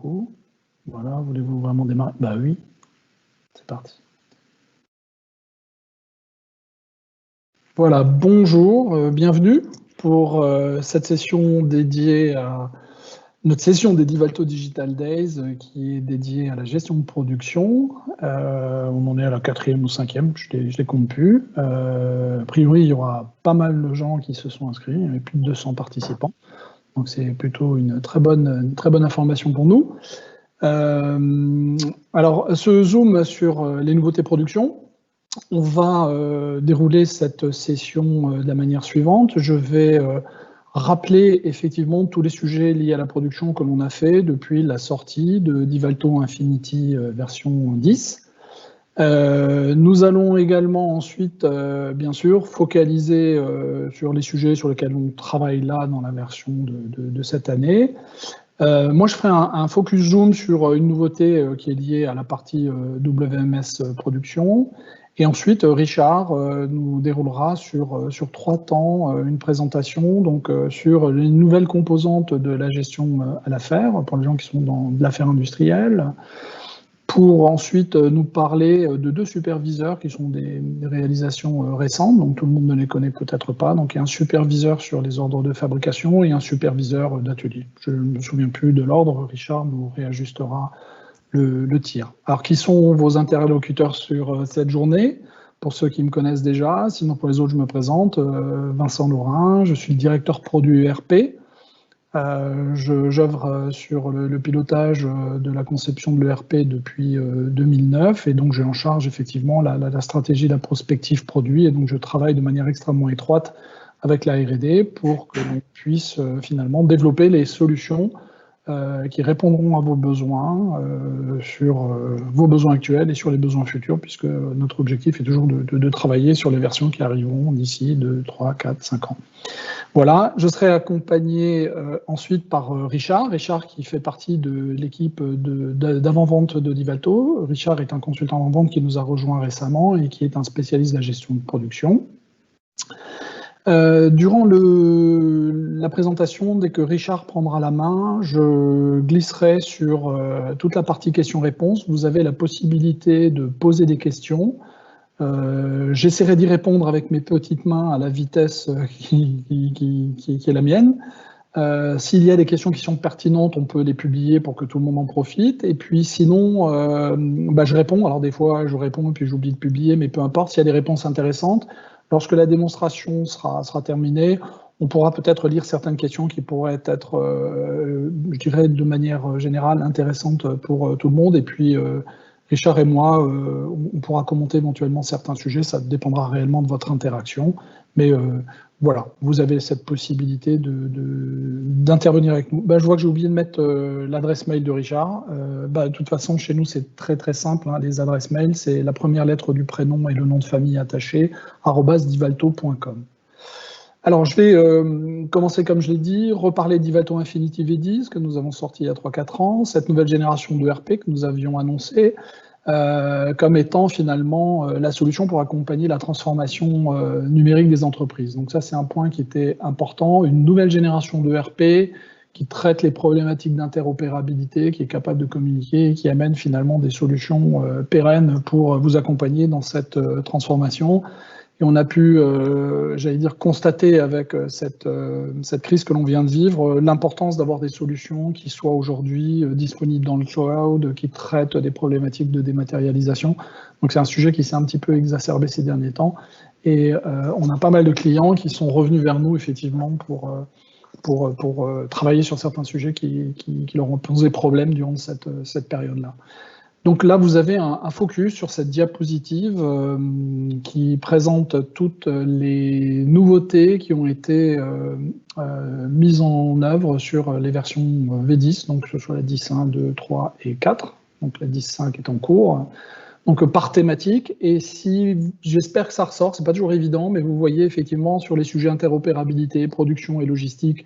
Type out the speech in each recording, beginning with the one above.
coup. Voilà, voulez-vous vraiment démarrer? Bah oui, c'est parti. Voilà, bonjour, bienvenue pour cette session dédiée à notre session des Divalto Digital Days qui est dédiée à la gestion de production. On en est à la 4e ou 5e, je l'ai compte plus. A priori, il y aura pas mal de gens qui se sont inscrits, il y avait plus de 200 participants. Donc c'est plutôt une très bonne information pour nous. Alors, ce zoom sur les nouveautés production, on va dérouler cette session de la manière suivante. Je vais rappeler effectivement tous les sujets liés à la production que l'on a fait depuis la sortie de Divalto Infinity version 10. Nous allons également ensuite, bien sûr, focaliser sur les sujets sur lesquels on travaille là dans la version de cette année. Moi, je ferai un focus zoom sur une nouveauté qui est liée à la partie WMS production. Et ensuite, Richard nous déroulera sur 3 temps une présentation donc, sur les nouvelles composantes de la gestion à l'affaire, pour les gens qui sont dans de l'affaire industrielle, pour ensuite nous parler de 2 superviseurs qui sont des réalisations récentes, donc tout le monde ne les connaît peut-être pas. Donc il y a un superviseur sur les ordres de fabrication et un superviseur d'atelier. Je ne me souviens plus de l'ordre, Richard nous réajustera le tir. Alors qui sont vos interlocuteurs sur cette journée? Pour ceux qui me connaissent déjà, sinon pour les autres je me présente, Vincent Laurin, je suis le directeur produit ERP. J'œuvre sur le pilotage de la conception de l'ERP depuis 2009 et donc j'ai en charge effectivement la stratégie, la prospective produit et donc je travaille de manière extrêmement étroite avec la R&D pour que l'on puisse finalement développer les solutions qui répondront à vos besoins, sur vos besoins actuels et sur les besoins futurs, puisque notre objectif est toujours de travailler sur les versions qui arriveront d'ici 2, 3, 4, 5 ans. Voilà, je serai accompagné ensuite par Richard. Richard qui fait partie de l'équipe d'avant-vente de Divalto. Richard est un consultant avant-vente qui nous a rejoint récemment et qui est un spécialiste de la gestion de production. Durant la présentation, dès que Richard prendra la main, je glisserai sur toute la partie questions-réponses. Vous avez la possibilité de poser des questions. J'essaierai d'y répondre avec mes petites mains à la vitesse qui est la mienne. S'il y a des questions qui sont pertinentes, on peut les publier pour que tout le monde en profite. Et puis sinon, je réponds. Alors des fois, je réponds et puis j'oublie de publier, mais peu importe. S'il y a des réponses intéressantes, lorsque la démonstration sera terminée, on pourra peut-être lire certaines questions qui pourraient être, je dirais, de manière générale, intéressantes pour tout le monde. Et puis, Richard et moi, on pourra commenter éventuellement certains sujets. Ça dépendra réellement de votre interaction. Mais voilà, vous avez cette possibilité d'intervenir avec nous. Je vois que j'ai oublié de mettre l'adresse mail de Richard. De toute façon, chez nous, c'est très très simple. Hein, les adresses mail, c'est la première lettre du prénom et le nom de famille attaché, @divalto.com. Alors, je vais commencer, comme je l'ai dit, reparler d'Divalto Infinity V10, que nous avons sorti il y a 3-4 ans, cette nouvelle génération de ERP que nous avions annoncée, comme étant finalement la solution pour accompagner la transformation numérique des entreprises. Donc ça, c'est un point qui était important, une nouvelle génération de ERP qui traite les problématiques d'interopérabilité, qui est capable de communiquer et qui amène finalement des solutions pérennes pour vous accompagner dans cette transformation. Et on a pu, j'allais dire, constater avec cette crise que l'on vient de vivre, l'importance d'avoir des solutions qui soient aujourd'hui disponibles dans le cloud, qui traitent des problématiques de dématérialisation. Donc c'est un sujet qui s'est un petit peu exacerbé ces derniers temps. Et on a pas mal de clients qui sont revenus vers nous, effectivement, pour travailler sur certains sujets qui leur ont posé problème durant cette période-là. Donc là, vous avez un focus sur cette diapositive qui présente toutes les nouveautés qui ont été mises en œuvre sur les versions V10, donc que ce soit la 10.1, 2, 3 et 4. Donc la 10.5 est en cours. Donc par thématique, et j'espère que ça ressort, c'est pas toujours évident, mais vous voyez effectivement sur les sujets interopérabilité, production et logistique,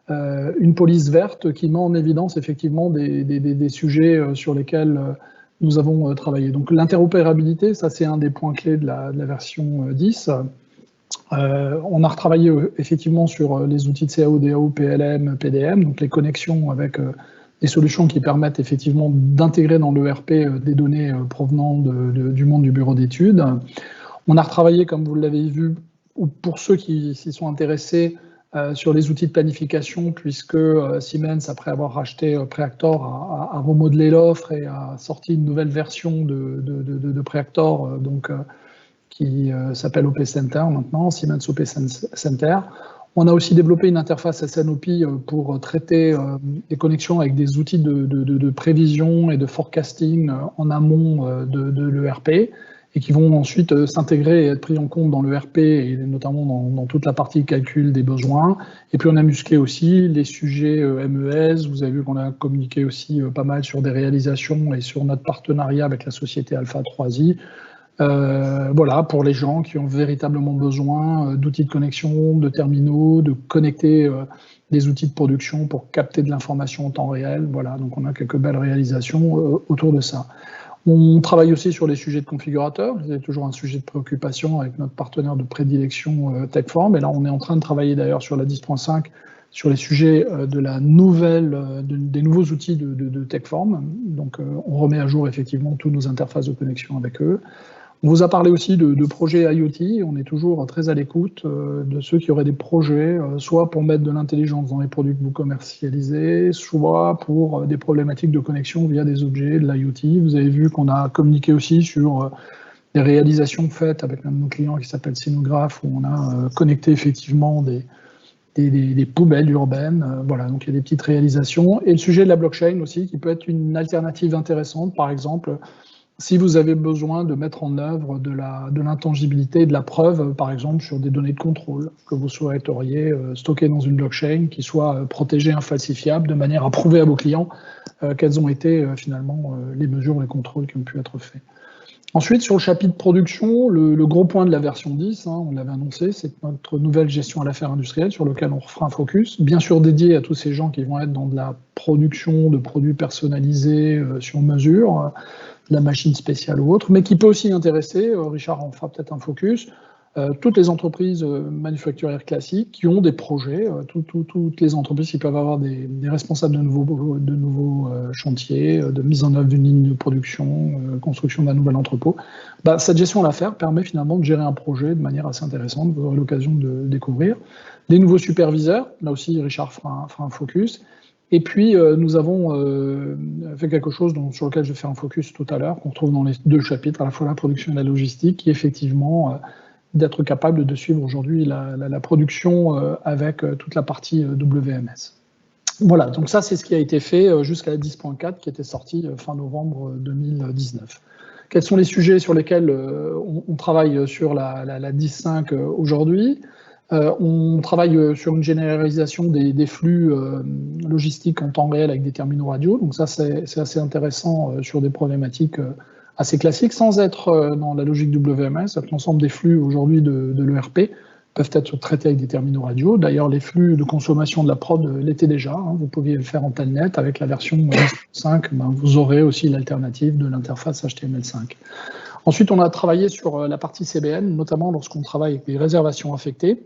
une police verte qui met en évidence effectivement des sujets sur lesquels nous avons travaillé. Donc l'interopérabilité, ça c'est un des points clés de la version 10. On a retravaillé effectivement sur les outils de CAO, DAO, PLM, PDM, donc les connexions avec des solutions qui permettent effectivement d'intégrer dans l'ERP des données provenant du monde du bureau d'études. On a retravaillé, comme vous l'avez vu, ou pour ceux qui s'y sont intéressés, sur les outils de planification, puisque Siemens, après avoir racheté Preactor, a remodelé l'offre et a sorti une nouvelle version de Preactor, qui s'appelle OP Center maintenant, Siemens OP Center. On a aussi développé une interface SNOP pour traiter des connexions avec des outils de prévision et de forecasting en amont de l'ERP, et qui vont ensuite s'intégrer et être pris en compte dans l'ERP, et notamment dans toute la partie calcul des besoins. Et puis on a musclé aussi les sujets MES. Vous avez vu qu'on a communiqué aussi pas mal sur des réalisations et sur notre partenariat avec la société Alpha 3i. Voilà, pour les gens qui ont véritablement besoin d'outils de connexion, de terminaux, de connecter des outils de production pour capter de l'information en temps réel. Voilà, donc on a quelques belles réalisations autour de ça. On travaille aussi sur les sujets de configurateurs. C'est toujours un sujet de préoccupation avec notre partenaire de prédilection Techform. Et là, on est en train de travailler d'ailleurs sur la 10.5, sur les sujets de la des nouveaux outils de Techform. Donc, on remet à jour effectivement toutes nos interfaces de connexion avec eux. On vous a parlé aussi de projets IoT. On est toujours très à l'écoute de ceux qui auraient des projets, soit pour mettre de l'intelligence dans les produits que vous commercialisez, soit pour des problématiques de connexion via des objets, de l'IoT. Vous avez vu qu'on a communiqué aussi sur des réalisations faites avec un de nos clients qui s'appelle Scénographe, où on a connecté effectivement des poubelles urbaines. Voilà, donc il y a des petites réalisations. Et le sujet de la blockchain aussi, qui peut être une alternative intéressante, par exemple, si vous avez besoin de mettre en œuvre de l'intangibilité et de la preuve, par exemple, sur des données de contrôle que vous souhaiteriez stocker dans une blockchain qui soit protégée, infalsifiable, de manière à prouver à vos clients quelles ont été finalement les mesures, les contrôles qui ont pu être faits. Ensuite, sur le chapitre production, le gros point de la version 10, on l'avait annoncé, c'est notre nouvelle gestion à l'affaire industrielle sur lequel on refera un focus, bien sûr dédié à tous ces gens qui vont être dans de la production de produits personnalisés sur mesure, de la machine spéciale ou autre, mais qui peut aussi intéresser, Richard en fera peut-être un focus, toutes les entreprises manufacturières classiques qui ont des projets, toutes les entreprises qui peuvent avoir des responsables de nouveaux chantiers, de mise en œuvre d'une ligne de production, construction d'un nouvel entrepôt. Cette gestion à l'affaire permet finalement de gérer un projet de manière assez intéressante, vous aurez l'occasion de découvrir. Les nouveaux superviseurs, là aussi Richard fera un focus. Et puis, nous avons fait quelque chose sur lequel je vais faire un focus tout à l'heure, qu'on retrouve dans les deux chapitres, à la fois la production et la logistique, qui est effectivement d'être capable de suivre aujourd'hui la production avec toute la partie WMS. Voilà, donc ça, c'est ce qui a été fait jusqu'à la 10.4, qui était sortie fin novembre 2019. Quels sont les sujets sur lesquels on travaille sur la 10.5 aujourd'hui ? On travaille sur une généralisation des flux logistiques en temps réel avec des terminaux radio. Donc ça, c'est assez intéressant sur des problématiques assez classiques, sans être dans la logique WMS. L'ensemble des flux aujourd'hui de l'ERP peuvent être traités avec des terminaux radio. D'ailleurs, les flux de consommation de la prod l'étaient déjà. Vous pouviez le faire en telnet. Avec la version 5, vous aurez aussi l'alternative de l'interface HTML5. Ensuite, on a travaillé sur la partie CBN, notamment lorsqu'on travaille avec les réservations affectées.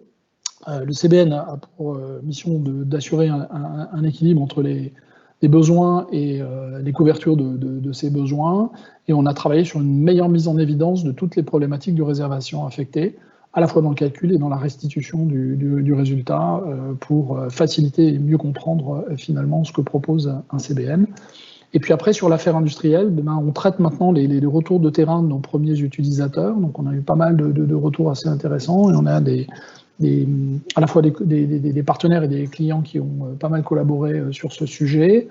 Le CBN a pour mission d'assurer un équilibre entre les besoins et les couvertures de ces besoins. Et on a travaillé sur une meilleure mise en évidence de toutes les problématiques de réservation affectée, à la fois dans le calcul et dans la restitution du résultat, pour faciliter et mieux comprendre finalement ce que propose un CBN. Et puis après, sur l'affaire industrielle, on traite maintenant les retours de terrain de nos premiers utilisateurs. Donc on a eu pas mal de retours assez intéressants, et on a à la fois des partenaires et des clients qui ont pas mal collaboré sur ce sujet.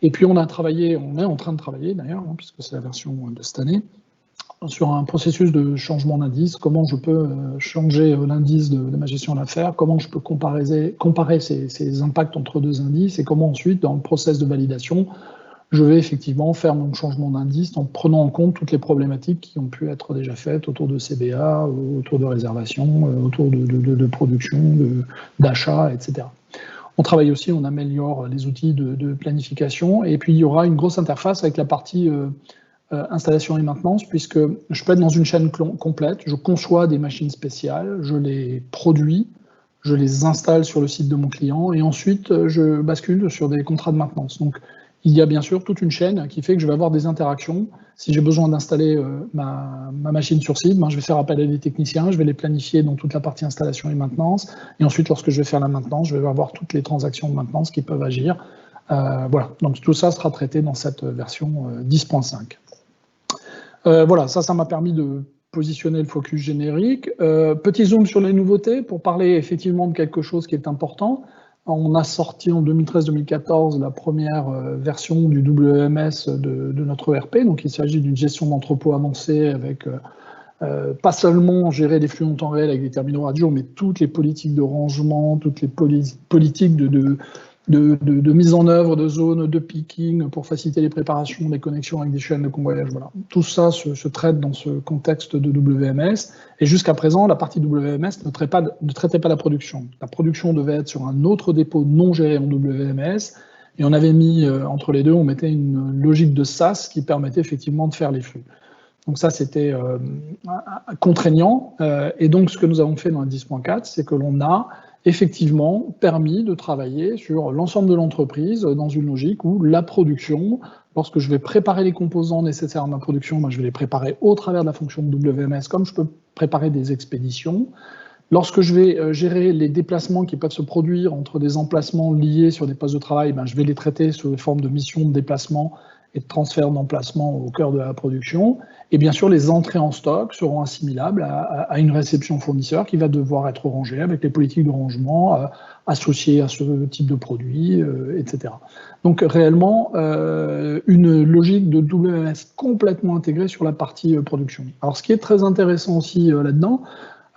Et puis on est en train de travailler d'ailleurs, puisque c'est la version de cette année, sur un processus de changement d'indice, comment je peux changer l'indice de ma gestion d'affaires, comment je peux comparer ces impacts entre deux indices, et comment ensuite, dans le process de validation, je vais effectivement faire mon changement d'indice en prenant en compte toutes les problématiques qui ont pu être déjà faites autour de CBA, autour de réservation, autour de production, d'achat, etc. On travaille aussi, on améliore les outils de planification, et puis il y aura une grosse interface avec la partie installation et maintenance, puisque je peux être dans une chaîne complète, je conçois des machines spéciales, je les produis, je les installe sur le site de mon client, et ensuite je bascule sur des contrats de maintenance. Donc, il y a bien sûr toute une chaîne qui fait que je vais avoir des interactions. Si j'ai besoin d'installer ma machine sur site, ben, je vais faire appel à des techniciens, je vais les planifier dans toute la partie installation et maintenance. Et ensuite, lorsque je vais faire la maintenance, je vais avoir toutes les transactions de maintenance qui peuvent agir. Voilà, donc tout ça sera traité dans cette version 10.5. Voilà, ça m'a permis de positionner le focus générique. Petit zoom sur les nouveautés pour parler effectivement de quelque chose qui est important. On a sorti en 2013-2014 la première version du WMS de notre ERP. Donc, il s'agit d'une gestion d'entrepôt avancée avec pas seulement gérer les flux en temps réel avec des terminaux radio, mais toutes les politiques de rangement, toutes les politiques de mise en œuvre de zones de picking pour faciliter les préparations des connexions avec des chaînes de convoyage. Voilà. Tout ça se traite dans ce contexte de WMS. Et jusqu'à présent, la partie WMS ne traitait pas la production. La production devait être sur un autre dépôt non géré en WMS. Et on avait mis, entre les deux, on mettait une logique de SaaS qui permettait effectivement de faire les flux. Donc ça, c'était contraignant. Et donc, ce que nous avons fait dans la 10.4, c'est que l'on a effectivement permis de travailler sur l'ensemble de l'entreprise dans une logique où la production, lorsque je vais préparer les composants nécessaires à ma production, ben je vais les préparer au travers de la fonction de WMS, comme je peux préparer des expéditions. Lorsque je vais gérer les déplacements qui peuvent se produire entre des emplacements liés sur des postes de travail, ben je vais les traiter sous forme de missions de déplacement et de transfert d'emplacement au cœur de la production. Et bien sûr, les entrées en stock seront assimilables à une réception fournisseur qui va devoir être rangée avec les politiques de rangement associées à ce type de produit, etc. Donc réellement, une logique de WMS complètement intégrée sur la partie production. Alors ce qui est très intéressant aussi là-dedans,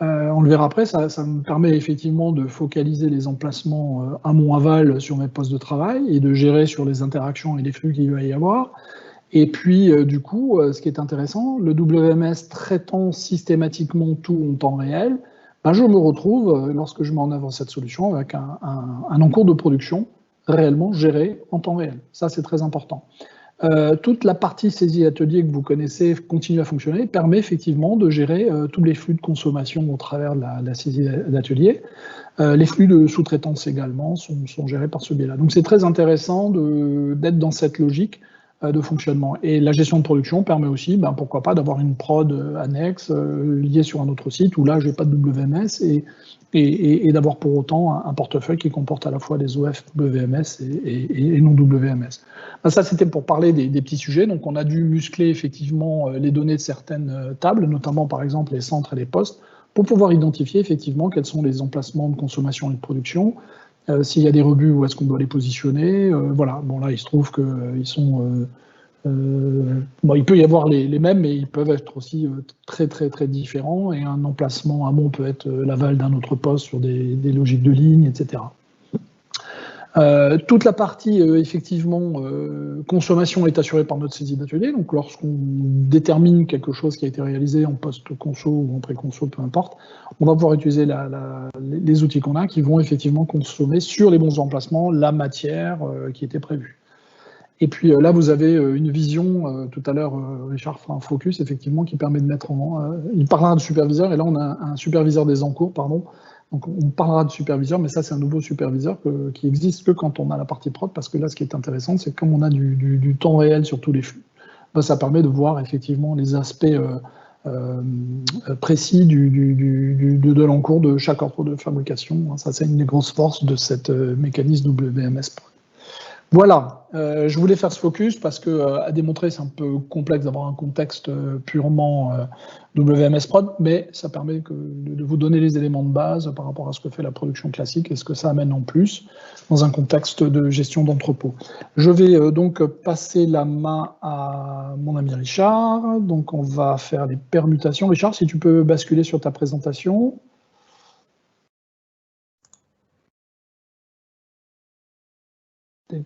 on le verra après, ça me permet effectivement de focaliser les emplacements amont-aval sur mes postes de travail et de gérer sur les interactions et les flux qu'il va y avoir. Et puis, du coup, ce qui est intéressant, le WMS traitant systématiquement tout en temps réel, ben, je me retrouve, lorsque je mets en œuvre cette solution, avec un encours de production réellement géré en temps réel. Ça, c'est très important. Toute la partie saisie atelier que vous connaissez continue à fonctionner, permet effectivement de gérer tous les flux de consommation au travers de la saisie d'atelier. Les flux de sous-traitance également sont gérés par ce biais-là. Donc c'est très intéressant d'être dans cette logique de fonctionnement. Et la gestion de production permet aussi, ben, pourquoi pas, d'avoir une prod annexe liée sur un autre site où là, je n'ai pas de WMS et d'avoir pour autant un portefeuille qui comporte à la fois des OF WMS et non WMS. Ben, ça, c'était pour parler des petits sujets. Donc, on a dû muscler effectivement les données de certaines tables, notamment par exemple les centres et les postes, pour pouvoir identifier effectivement quels sont les emplacements de consommation et de production. S'il y a des rebuts, où est-ce qu'on doit les positionner, voilà. Bon, là, il se trouve qu'ils sont... bon, il peut y avoir les mêmes, mais ils peuvent être aussi très différents, et un emplacement amont peut être l'aval d'un autre poste sur des logiques de ligne, etc. Toute la partie effectivement consommation est assurée par notre saisie d'atelier. Donc lorsqu'on détermine quelque chose qui a été réalisé en post-conso ou en pré-conso, peu importe, on va pouvoir utiliser les outils qu'on a qui vont effectivement consommer sur les bons emplacements la matière qui était prévue. Et puis là, vous avez une vision, tout à l'heure, Richard fera un focus, effectivement, qui permet de mettre en... il parlera de superviseur, et là, on a un superviseur des encours, pardon. Donc, on parlera de superviseur, mais ça, c'est un nouveau superviseur qui existe que quand on a la partie prod, parce que là, ce qui est intéressant, c'est que comme on a du temps réel sur tous les flux, ben, ça permet de voir effectivement les aspects précis de l'encours de chaque ordre de fabrication. Ça, c'est une des grosses forces de cette mécanisme WMS prod. Voilà, je voulais faire ce focus parce que, à démontrer, c'est un peu complexe d'avoir un contexte purement WMS prod, mais ça permet de vous donner les éléments de base par rapport à ce que fait la production classique et ce que ça amène en plus dans un contexte de gestion d'entrepôt. Je vais donc passer la main à mon ami Richard. Donc on va faire les permutations. Richard, si tu peux basculer sur ta présentation.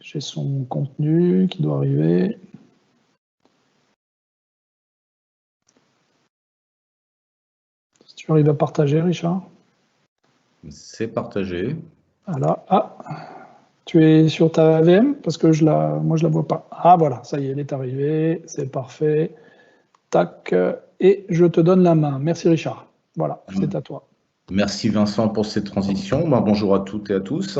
J'ai son contenu qui doit arriver. Si tu arrives à partager, Richard. C'est partagé. Voilà. Ah, tu es sur ta VM parce que moi je la vois pas. Ah voilà, ça y est, elle est arrivée, c'est parfait. Tac, et je te donne la main. Merci Richard. Voilà, c'est à toi. Merci Vincent pour cette transition. Bonjour à toutes et à tous.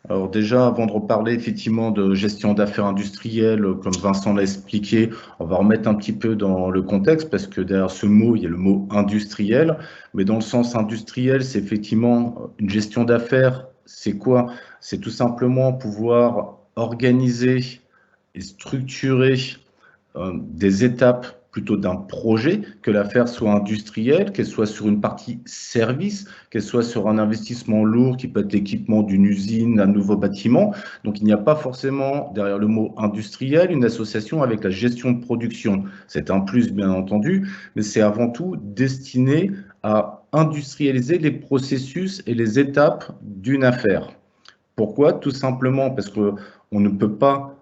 Alors déjà, avant de reparler effectivement de gestion d'affaires industrielles, comme Vincent l'a expliqué, on va remettre un petit peu dans le contexte parce que derrière ce mot, il y a le mot industriel. Mais dans le sens industriel, c'est effectivement une gestion d'affaires. C'est quoi? C'est tout simplement pouvoir organiser et structurer des étapes plutôt d'un projet, que l'affaire soit industrielle, qu'elle soit sur une partie service, qu'elle soit sur un investissement lourd qui peut être l'équipement d'une usine, d'un nouveau bâtiment. Donc il n'y a pas forcément derrière le mot industriel une association avec la gestion de production. C'est un plus bien entendu, mais c'est avant tout destiné à industrialiser les processus et les étapes d'une affaire. Pourquoi? Tout simplement parce qu'on ne peut pas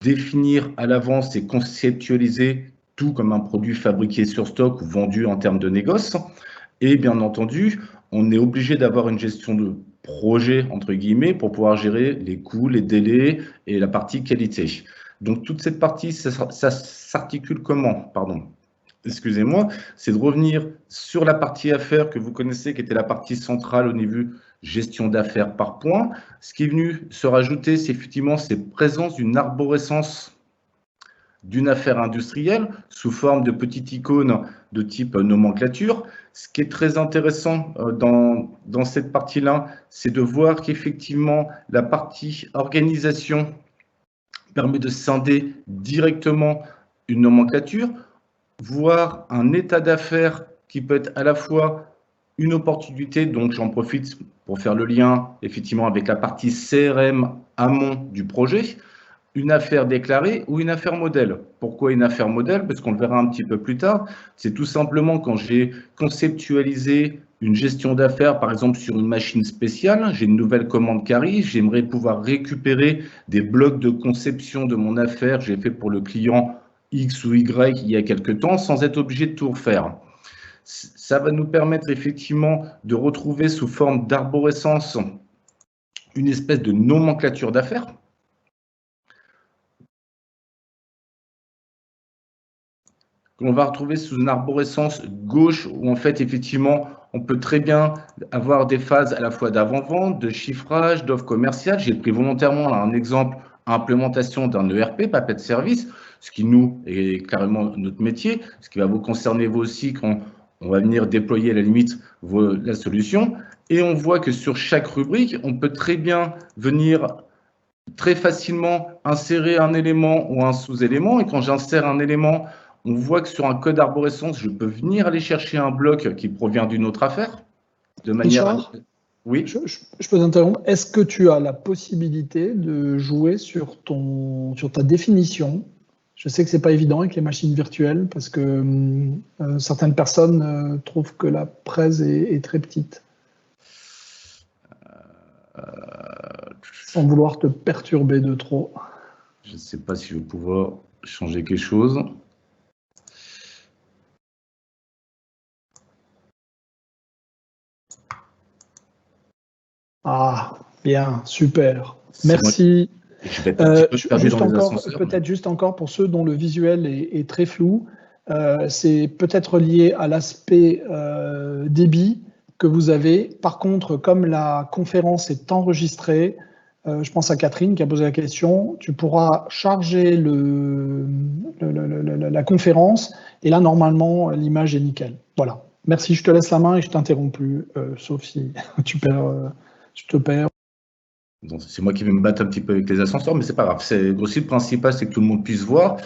définir à l'avance et conceptualiser tout comme un produit fabriqué sur stock ou vendu en termes de négoce. Et bien entendu, on est obligé d'avoir une gestion de projet, entre guillemets, pour pouvoir gérer les coûts, les délais et la partie qualité. Donc toute cette partie, ça s'articule comment? Pardon. Excusez-moi, c'est de revenir sur la partie affaires que vous connaissez, qui était la partie centrale au niveau gestion d'affaires par point. Ce qui est venu se rajouter, c'est effectivement cette présence d'une arborescence d'une affaire industrielle sous forme de petites icônes de type nomenclature. Ce qui est très intéressant dans cette partie-là, c'est de voir qu'effectivement, la partie organisation permet de scinder directement une nomenclature, voir un état d'affaires qui peut être à la fois une opportunité, donc j'en profite pour faire le lien effectivement avec la partie CRM amont du projet, une affaire déclarée ou une affaire modèle. Pourquoi une affaire modèle? Parce qu'on le verra un petit peu plus tard. C'est tout simplement quand j'ai conceptualisé une gestion d'affaires, par exemple sur une machine spéciale, j'ai une nouvelle commande qui arrive, j'aimerais pouvoir récupérer des blocs de conception de mon affaire, j'ai fait pour le client X ou Y il y a quelques temps, sans être obligé de tout refaire. Ça va nous permettre effectivement de retrouver sous forme d'arborescence une espèce de nomenclature d'affaires. Qu'on va retrouver sous une arborescence gauche où en fait effectivement on peut très bien avoir des phases à la fois d'avant-vente, de chiffrage, d'offre commerciale. J'ai pris volontairement là, un exemple, implémentation d'un ERP, papier de service, ce qui nous est carrément notre métier, ce qui va vous concerner vous aussi quand on va venir déployer à la limite la solution. Et on voit que sur chaque rubrique, on peut très bien venir très facilement insérer un élément ou un sous-élément. Et quand j'insère un élément, on voit que sur un code arborescence, je peux venir aller chercher un bloc qui provient d'une autre affaire. De manière... Richard, oui. je peux t'interrompre. Est-ce que tu as la possibilité de jouer sur ta définition? Je sais que ce n'est pas évident avec les machines virtuelles parce que certaines personnes trouvent que la presse est très petite. Sans vouloir te perturber de trop. Je ne sais pas si je vais pouvoir changer quelque chose. Ah, bien, super. Merci. Peut-être juste encore pour ceux dont le visuel est très flou, c'est peut-être lié à l'aspect débit que vous avez. Par contre, comme la conférence est enregistrée, je pense à Catherine qui a posé la question, tu pourras charger la conférence et là, normalement, l'image est nickel. Voilà. Merci, je te laisse la main et je t'interromps plus, sauf si tu te perds. C'est moi qui vais me battre un petit peu avec les ascenseurs, mais c'est pas grave. Aussi, le principal, c'est que tout le monde puisse voir.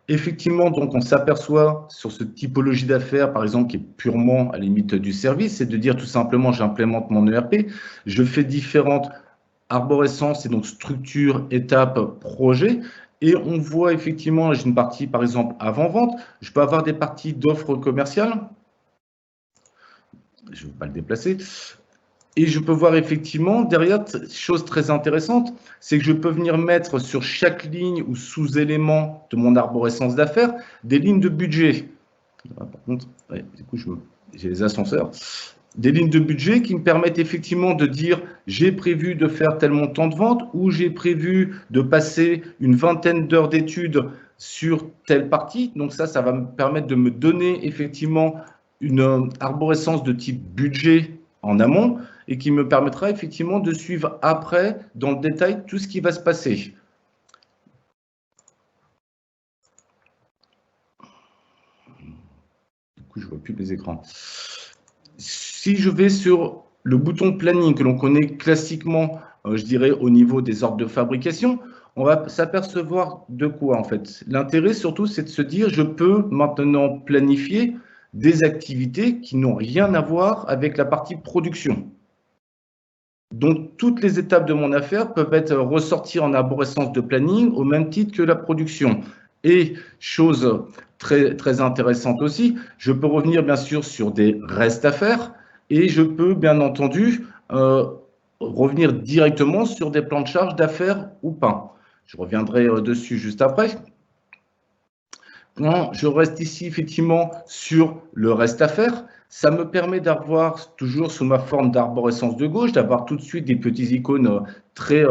Effectivement, donc, on s'aperçoit sur cette typologie d'affaires, par exemple, qui est purement à la limite du service, c'est de dire tout simplement, j'implémente mon ERP, je fais différentes arborescences et donc structure, étape, projet. Et on voit effectivement, j'ai une partie, par exemple, avant-vente. Je peux avoir des parties d'offres commerciales. Je ne vais pas le déplacer. Et je peux voir effectivement, derrière, chose très intéressante, c'est que je peux venir mettre sur chaque ligne ou sous-élément de mon arborescence d'affaires des lignes de budget. Par contre, ouais, du coup, j'ai les ascenseurs. Des lignes de budget qui me permettent effectivement de dire j'ai prévu de faire tel montant de vente ou j'ai prévu de passer une vingtaine d'heures d'études sur telle partie. Donc ça va me permettre de me donner effectivement une arborescence de type budget en amont et qui me permettra effectivement de suivre après, dans le détail, tout ce qui va se passer. Du coup, je ne vois plus les écrans. Si je vais sur le bouton planning que l'on connaît classiquement, je dirais au niveau des ordres de fabrication, on va s'apercevoir de quoi en fait. L'intérêt surtout, c'est de se dire, je peux maintenant planifier des activités qui n'ont rien à voir avec la partie production. Donc, toutes les étapes de mon affaire peuvent être ressorties en arborescence de planning au même titre que la production. Et chose très, très intéressante aussi, je peux revenir bien sûr sur des restes à faire et je peux bien entendu revenir directement sur des plans de charge d'affaires ou pas. Je reviendrai dessus juste après. Quand je reste ici effectivement sur le reste à faire, ça me permet d'avoir, toujours sous ma forme d'arborescence de gauche, d'avoir tout de suite des petites icônes très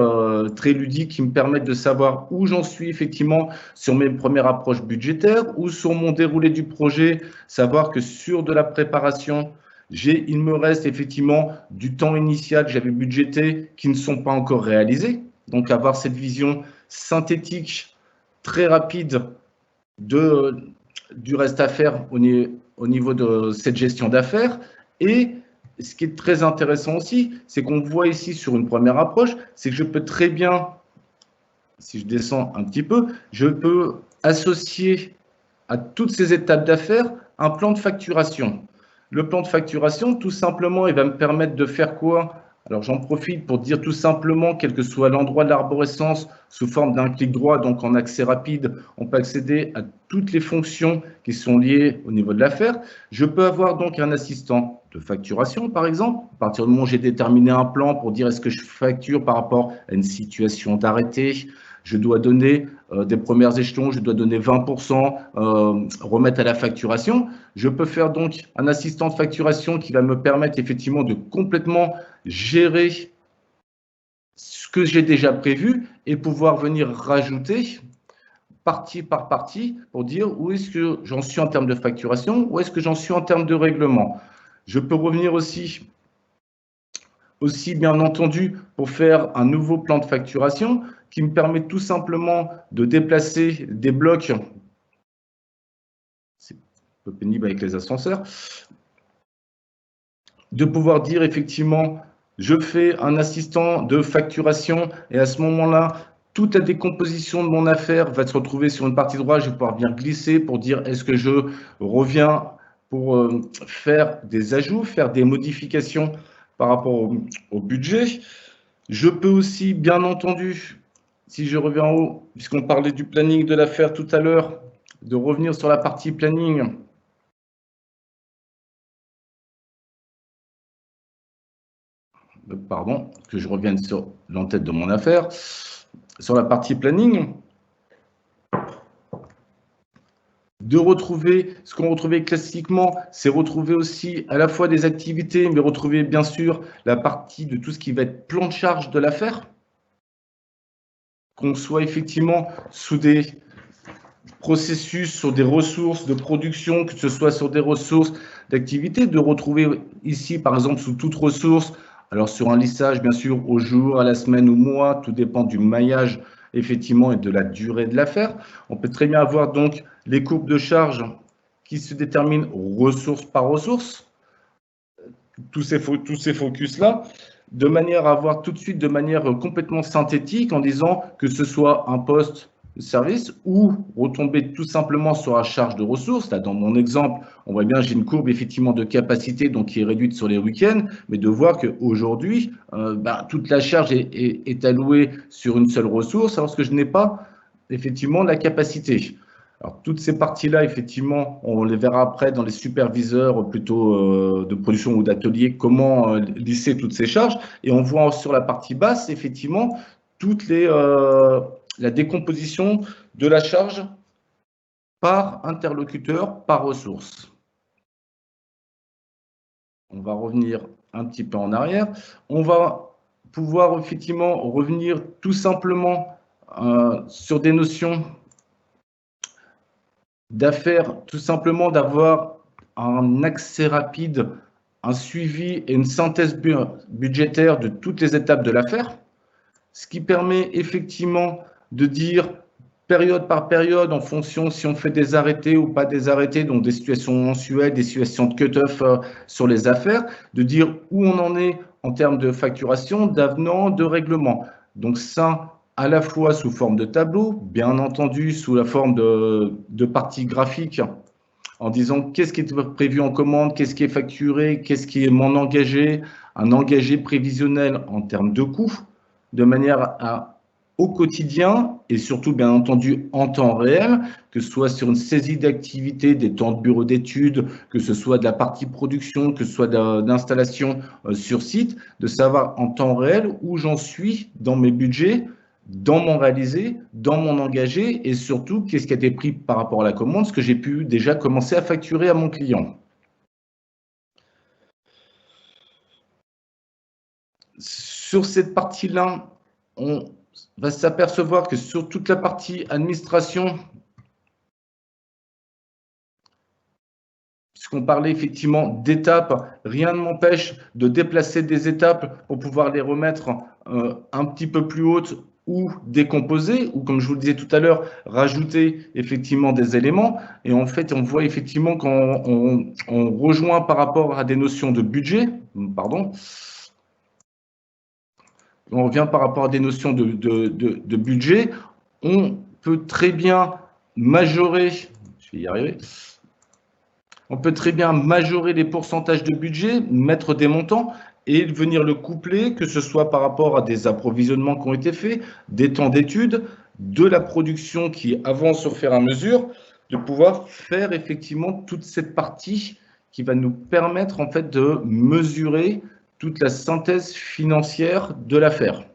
ludiques qui me permettent de savoir où j'en suis effectivement sur mes premières approches budgétaires ou sur mon déroulé du projet, savoir que sur de la préparation, il me reste effectivement du temps initial que j'avais budgété qui ne sont pas encore réalisés. Donc avoir cette vision synthétique, très rapide, du reste à faire au niveau de cette gestion d'affaires. Et ce qui est très intéressant aussi, c'est qu'on voit ici sur une première approche, c'est que je peux très bien, si je descends un petit peu, je peux associer à toutes ces étapes d'affaires un plan de facturation. Le plan de facturation, tout simplement, il va me permettre de faire quoi? Alors, j'en profite pour dire tout simplement, quel que soit l'endroit de l'arborescence, sous forme d'un clic droit, donc en accès rapide, on peut accéder à toutes les fonctions qui sont liées au niveau de l'affaire. Je peux avoir donc un assistant de facturation, par exemple. À partir du moment où j'ai déterminé un plan pour dire est-ce que je facture par rapport à une situation d'arrêté, je dois donner des premiers échelons, je dois donner 20%, remettre à la facturation. Je peux faire donc un assistant de facturation qui va me permettre effectivement de complètement gérer ce que j'ai déjà prévu et pouvoir venir rajouter partie par partie pour dire où est-ce que j'en suis en termes de facturation, où est-ce que j'en suis en termes de règlement. Je peux revenir aussi bien entendu pour faire un nouveau plan de facturation qui me permet tout simplement de déplacer des blocs. C'est un peu pénible avec les ascenseurs. De pouvoir dire effectivement, je fais un assistant de facturation et à ce moment-là, toute la décomposition de mon affaire va se retrouver sur une partie droite. Je vais pouvoir venir glisser pour dire est-ce que je reviens pour faire des ajouts, faire des modifications par rapport au budget. Je peux aussi, bien entendu, si je reviens en haut, puisqu'on parlait du planning de l'affaire tout à l'heure, de revenir sur la partie planning. Pardon, que je revienne sur l'entête de mon affaire. Sur la partie planning, de retrouver ce qu'on retrouvait classiquement, c'est retrouver aussi à la fois des activités, mais retrouver bien sûr la partie de tout ce qui va être plan de charge de l'affaire, qu'on soit effectivement sous des processus, sur des ressources de production, que ce soit sur des ressources d'activité, de retrouver ici par exemple sous toute ressource, alors sur un lissage bien sûr au jour, à la semaine ou au mois, tout dépend du maillage effectivement et de la durée de l'affaire. On peut très bien avoir donc les courbes de charge qui se déterminent ressource par ressource, tous ces focus-là, de manière à avoir tout de suite de manière complètement synthétique en disant que ce soit un poste de service ou retomber tout simplement sur la charge de ressources. Là, dans mon exemple, on voit bien, j'ai une courbe effectivement de capacité donc qui est réduite sur les week-ends, mais de voir qu'aujourd'hui, toute la charge est allouée sur une seule ressource alors que je n'ai pas effectivement la capacité. Alors, toutes ces parties-là, effectivement, on les verra après dans les superviseurs plutôt de production ou d'atelier, comment lisser toutes ces charges. Et on voit sur la partie basse, effectivement, la décomposition de la charge par interlocuteur, par ressource. On va revenir un petit peu en arrière. On va pouvoir effectivement revenir tout simplement sur des notions d'affaires, tout simplement d'avoir un accès rapide un suivi et une synthèse budgétaire de toutes les étapes de l'affaire, ce qui permet effectivement de dire période par période, en fonction si on fait des arrêtés ou pas des arrêtés, donc des situations mensuelles, des situations de cut-off sur les affaires, de dire où on en est en termes de facturation, d'avenant, de règlement. Donc ça, à la fois sous forme de tableau, bien entendu sous la forme de partie graphique, en disant qu'est-ce qui est prévu en commande, qu'est-ce qui est facturé, qu'est-ce qui est mon engagé, un engagé prévisionnel en termes de coûts, de manière à au quotidien et surtout, bien entendu, en temps réel, que ce soit sur une saisie d'activité, des temps de bureau d'études, que ce soit de la partie production, que ce soit d'installation sur site, de savoir en temps réel où j'en suis dans mes budgets, dans mon réalisé, dans mon engagé et surtout, qu'est-ce qui a été pris par rapport à la commande, ce que j'ai pu déjà commencer à facturer à mon client. Sur cette partie-là, on va s'apercevoir que sur toute la partie administration, puisqu'on parlait effectivement d'étapes, rien ne m'empêche de déplacer des étapes pour pouvoir les remettre un petit peu plus hautes ou décomposer, ou comme je vous le disais tout à l'heure, rajouter effectivement des éléments. Et en fait, on voit effectivement qu'on rejoint par rapport à des notions de budget, pardon, on revient par rapport à des notions de budget, on peut très bien majorer, je vais y arriver, on peut très bien majorer les pourcentages de budget, mettre des montants et venir le coupler, que ce soit par rapport à des approvisionnements qui ont été faits, des temps d'études, de la production qui avance au fur et à mesure, de pouvoir faire effectivement toute cette partie qui va nous permettre en fait de mesurer toute la synthèse financière de l'affaire.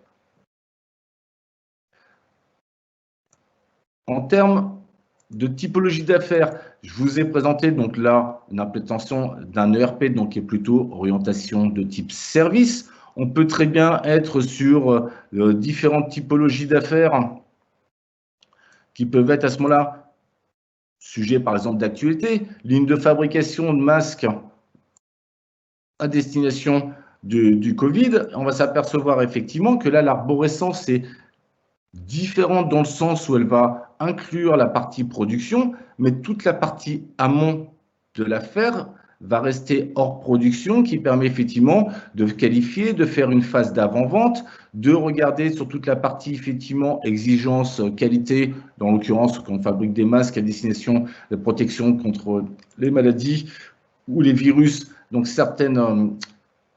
En termes de typologie d'affaires, je vous ai présenté donc là une implémentation d'un ERP donc qui est plutôt orientation de type service. On peut très bien être sur différentes typologies d'affaires qui peuvent être à ce moment-là sujet par exemple d'actualité, ligne de fabrication de masques à destination du Covid. On va s'apercevoir effectivement que là l'arborescence est différente dans le sens où elle va inclure la partie production, mais toute la partie amont de l'affaire va rester hors production, qui permet effectivement de qualifier, de faire une phase d'avant-vente, de regarder sur toute la partie effectivement exigence qualité, dans l'occurrence quand on fabrique des masques à destination de protection contre les maladies ou les virus, donc certaines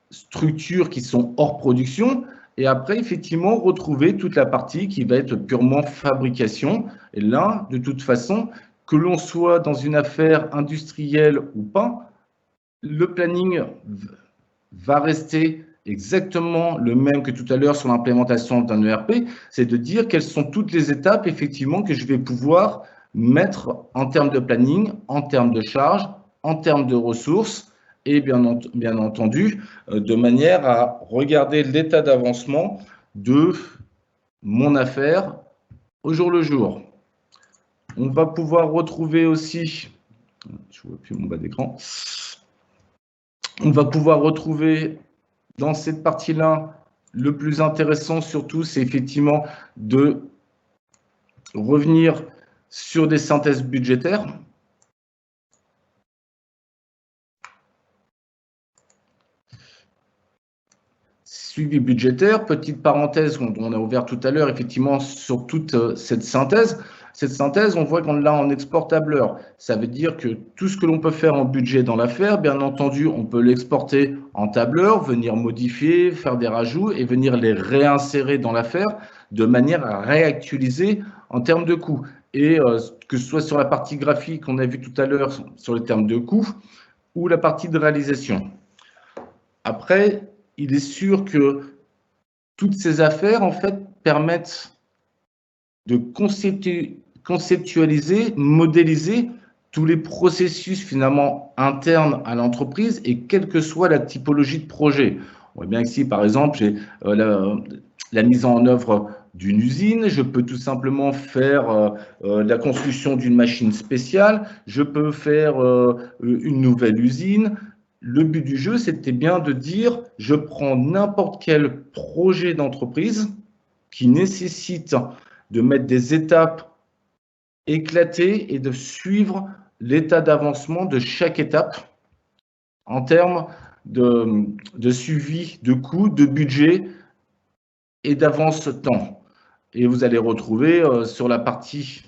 structures qui sont hors production. Et après, effectivement, retrouver toute la partie qui va être purement fabrication. Et là, de toute façon, que l'on soit dans une affaire industrielle ou pas, le planning va rester exactement le même que tout à l'heure sur l'implémentation d'un ERP. C'est de dire quelles sont toutes les étapes, effectivement, que je vais pouvoir mettre en termes de planning, en termes de charges, en termes de ressources, et bien entendu, de manière à regarder l'état d'avancement de mon affaire au jour le jour. On va pouvoir retrouver aussi, je ne vois plus mon bas d'écran, on va pouvoir retrouver dans cette partie-là, le plus intéressant surtout, c'est effectivement de revenir sur des synthèses budgétaires. Suivi budgétaire, petite parenthèse, on a ouvert tout à l'heure, effectivement, sur toute cette synthèse. Cette synthèse, on voit qu'on l'a en export tableur. Ça veut dire que tout ce que l'on peut faire en budget dans l'affaire, bien entendu, on peut l'exporter en tableur, venir modifier, faire des rajouts et venir les réinsérer dans l'affaire de manière à réactualiser en termes de coûts. Et que ce soit sur la partie graphique qu'on a vu tout à l'heure sur les termes de coûts ou la partie de réalisation. Après, il est sûr que toutes ces affaires, en fait, permettent de conceptualiser, modéliser tous les processus finalement internes à l'entreprise et quelle que soit la typologie de projet. On voit bien ici, par exemple, j'ai la mise en œuvre d'une usine, je peux tout simplement faire la construction d'une machine spéciale, je peux faire une nouvelle usine. le but du jeu, c'était bien de dire, je prends n'importe quel projet d'entreprise qui nécessite de mettre des étapes éclatées et de suivre l'état d'avancement de chaque étape en termes de suivi de coûts, de budget et d'avance temps. Et vous allez retrouver sur la partie,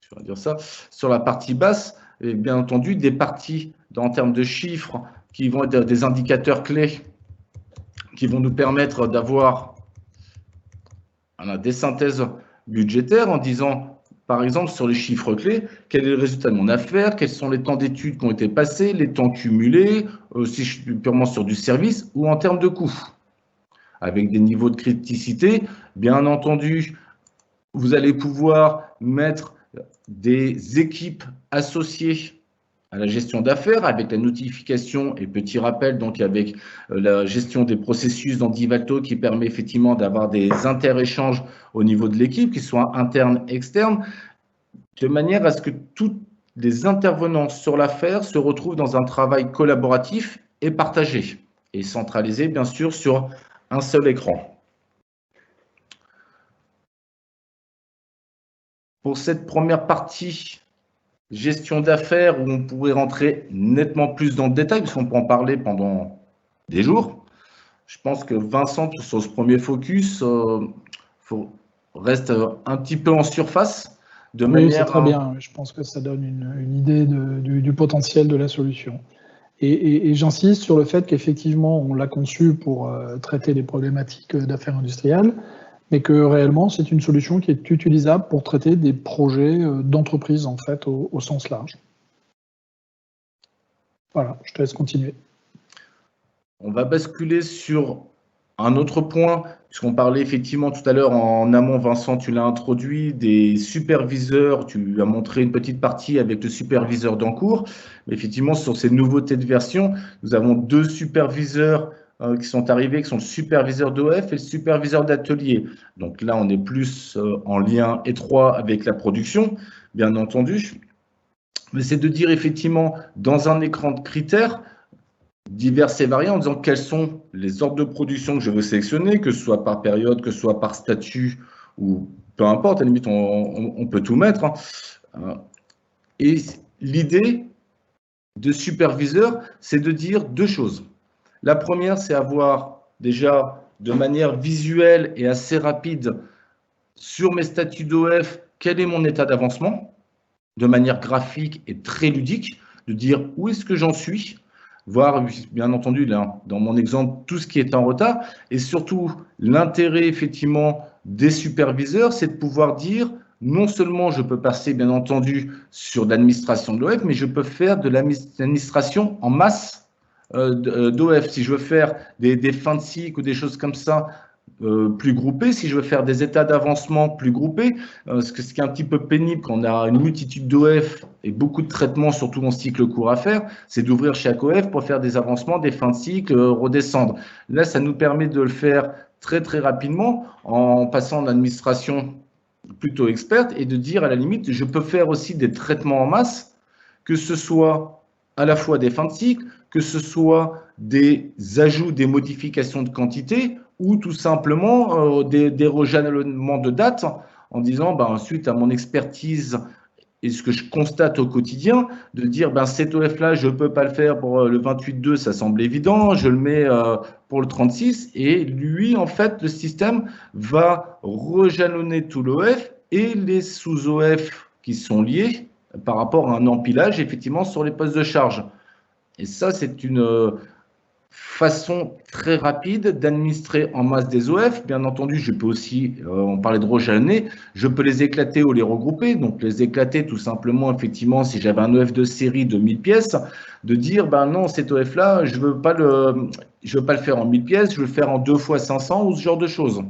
je vais dire ça, sur la partie basse, et bien entendu, des parties en termes de chiffres qui vont être des indicateurs clés qui vont nous permettre d'avoir des synthèses budgétaires en disant, par exemple, sur les chiffres clés, quel est le résultat de mon affaire, quels sont les temps d'études qui ont été passés, les temps cumulés, si je suis purement sur du service, ou en termes de coûts, avec des niveaux de criticité. Bien entendu, vous allez pouvoir mettre des équipes associées à la gestion d'affaires avec la notification et petit rappel, donc avec la gestion des processus dans Divalto qui permet effectivement d'avoir des inter-échanges au niveau de l'équipe, qu'ils soient internes, externes, de manière à ce que tous les intervenants sur l'affaire se retrouvent dans un travail collaboratif et partagé, et centralisé bien sûr sur un seul écran. Pour cette première partie, gestion d'affaires, où on pourrait rentrer nettement plus dans le détail, puisqu'on peut en parler pendant des jours. Je pense que Vincent, sur ce premier focus, reste un petit peu en surface. Oui, c'est très bien. Je pense que ça donne une idée du potentiel de la solution. Et j'insiste sur le fait qu'effectivement, on l'a conçu pour traiter des problématiques d'affaires industrielles, mais que réellement, c'est une solution qui est utilisable pour traiter des projets d'entreprise, en fait, au sens large. Voilà, je te laisse continuer. On va basculer sur un autre point, puisqu'on parlait effectivement tout à l'heure en amont, Vincent, tu l'as introduit, des superviseurs, tu as montré une petite partie avec le superviseur d'encours, mais effectivement, sur ces nouveautés de version, nous avons 2 superviseurs qui sont arrivés, qui sont le superviseur d'OF et le superviseur d'atelier. Donc là, on est plus en lien étroit avec la production, bien entendu. Mais c'est de dire effectivement, dans un écran de critères, divers et variés, en disant quels sont les ordres de production que je veux sélectionner, que ce soit par période, que ce soit par statut, ou peu importe, à la limite, on peut tout mettre. Et l'idée de superviseur, c'est de dire 2 choses. La première, c'est avoir déjà de manière visuelle et assez rapide sur mes statuts d'OF, quel est mon état d'avancement, de manière graphique et très ludique, de dire où est-ce que j'en suis, voir bien entendu là, dans mon exemple tout ce qui est en retard, et surtout l'intérêt effectivement des superviseurs, c'est de pouvoir dire non seulement je peux passer bien entendu sur l'administration de l'OF, mais je peux faire de l'administration en masse d'OF. Si je veux faire des fins de cycle ou des choses comme ça, plus groupés, si je veux faire des états d'avancement plus groupés, ce qui est un petit peu pénible quand on a une multitude d'OF et beaucoup de traitements, surtout en cycle court à faire, c'est d'ouvrir chaque OF pour faire des avancements, des fins de cycle, redescendre. Là, ça nous permet de le faire très très rapidement en passant l'administration plutôt experte et de dire à la limite, je peux faire aussi des traitements en masse, que ce soit à la fois des fins de cycle, que ce soit des ajouts, des modifications de quantité, ou tout simplement des rejalonnements de dates en disant, suite à mon expertise et ce que je constate au quotidien, de dire, cet OF-là, je ne peux pas le faire pour le 28.2, ça semble évident, je le mets pour le 36, et lui, en fait, le système va rejalonner tout l'OF et les sous-OF qui sont liés par rapport à un empilage, effectivement, sur les postes de charge. Et ça, c'est une façon très rapide d'administrer en masse des OF. Bien entendu, je peux aussi, on parlait de rejalonner, je peux les éclater ou les regrouper. Donc, les éclater tout simplement, effectivement, si j'avais un OF de série de 1000 pièces, de dire, non, cet OF-là, je ne veux pas le faire en 1000 pièces, je veux le faire en 2 fois 500 ou ce genre de choses.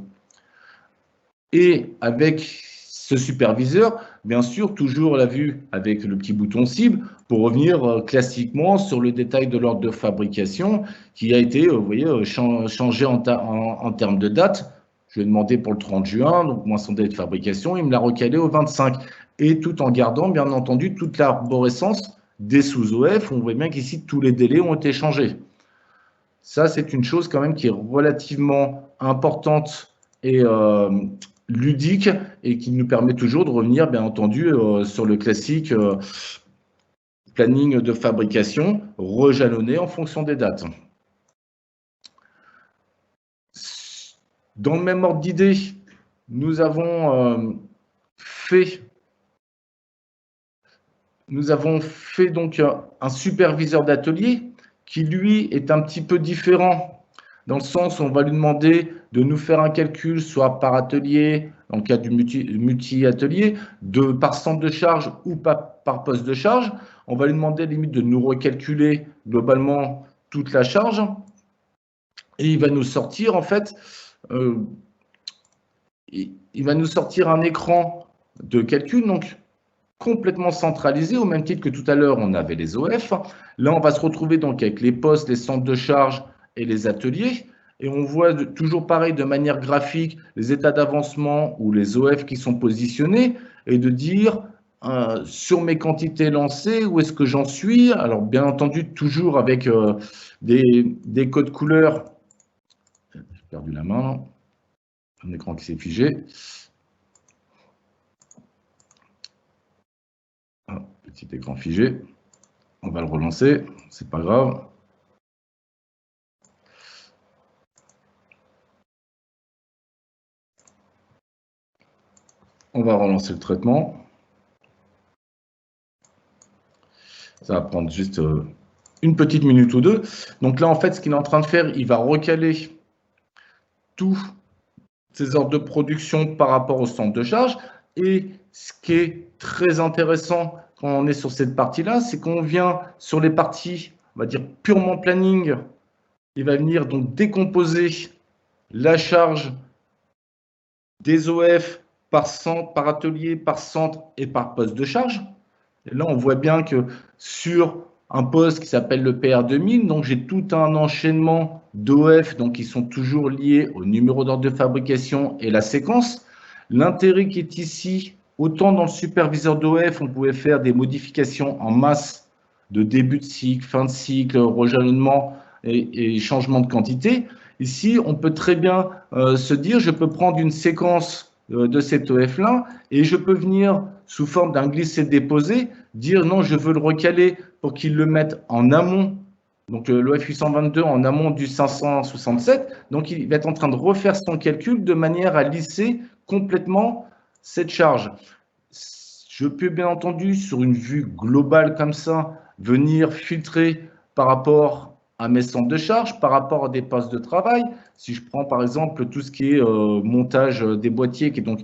Et avec ce superviseur, bien sûr, toujours la vue avec le petit bouton cible pour revenir classiquement sur le détail de l'ordre de fabrication qui a été, vous voyez, changé en termes de date. Je lui ai demandé pour le 30 juin, donc moi son délai de fabrication, il me l'a recalé au 25. Et tout en gardant, bien entendu, toute l'arborescence des sous-OF. On voit bien qu'ici, tous les délais ont été changés. Ça, c'est une chose quand même qui est relativement importante et ludique et qui nous permet toujours de revenir, bien entendu, sur le classique planning de fabrication rejalonné en fonction des dates. Dans le même ordre d'idée, nous avons fait donc un superviseur d'atelier qui, lui, est un petit peu différent, dans le sens où on va lui demander de nous faire un calcul, soit par atelier, dans le cas du multi-atelier, par centre de charge ou par poste de charge. On va lui demander limite de nous recalculer globalement toute la charge. Et il va nous sortir, en fait, il va nous sortir un écran de calcul, donc complètement centralisé, au même titre que tout à l'heure, on avait les OF. Là, on va se retrouver donc avec les postes, les centres de charge et les ateliers. Et on voit toujours pareil, de manière graphique, les états d'avancement ou les OF qui sont positionnés et de dire sur mes quantités lancées, où est-ce que j'en suis. Alors, bien entendu, toujours avec des codes couleurs. J'ai perdu la main, un écran qui s'est figé. Petit écran figé. On va le relancer, c'est pas grave. On va relancer le traitement. Ça va prendre juste une petite minute ou deux. Donc là, en fait, ce qu'il est en train de faire, il va recaler tous ces ordres de production par rapport au centre de charge. Et ce qui est très intéressant quand on est sur cette partie-là, c'est qu'on vient sur les parties, on va dire, purement planning. Il va venir donc décomposer la charge des OF par centre, par atelier, par centre et par poste de charge. Et là, on voit bien que sur un poste qui s'appelle le PR2000, donc j'ai tout un enchaînement d'OF, donc qui sont toujours liés au numéro d'ordre de fabrication et la séquence. L'intérêt qui est ici, autant dans le superviseur d'OF, on pouvait faire des modifications en masse de début de cycle, fin de cycle, rejalonnement et changement de quantité. Ici, on peut très bien se dire, je peux prendre une séquence de cet OF-là et je peux venir, sous forme d'un glisser-déposer, dire non, je veux le recaler pour qu'il le mette en amont, donc l'OF 822 en amont du 567. Donc, il va être en train de refaire son calcul de manière à lisser complètement cette charge. Je peux bien entendu, sur une vue globale comme ça, venir filtrer par rapport à mes centres de charge, par rapport à des postes de travail. Si je prends par exemple tout ce qui est montage des boîtiers, qui est donc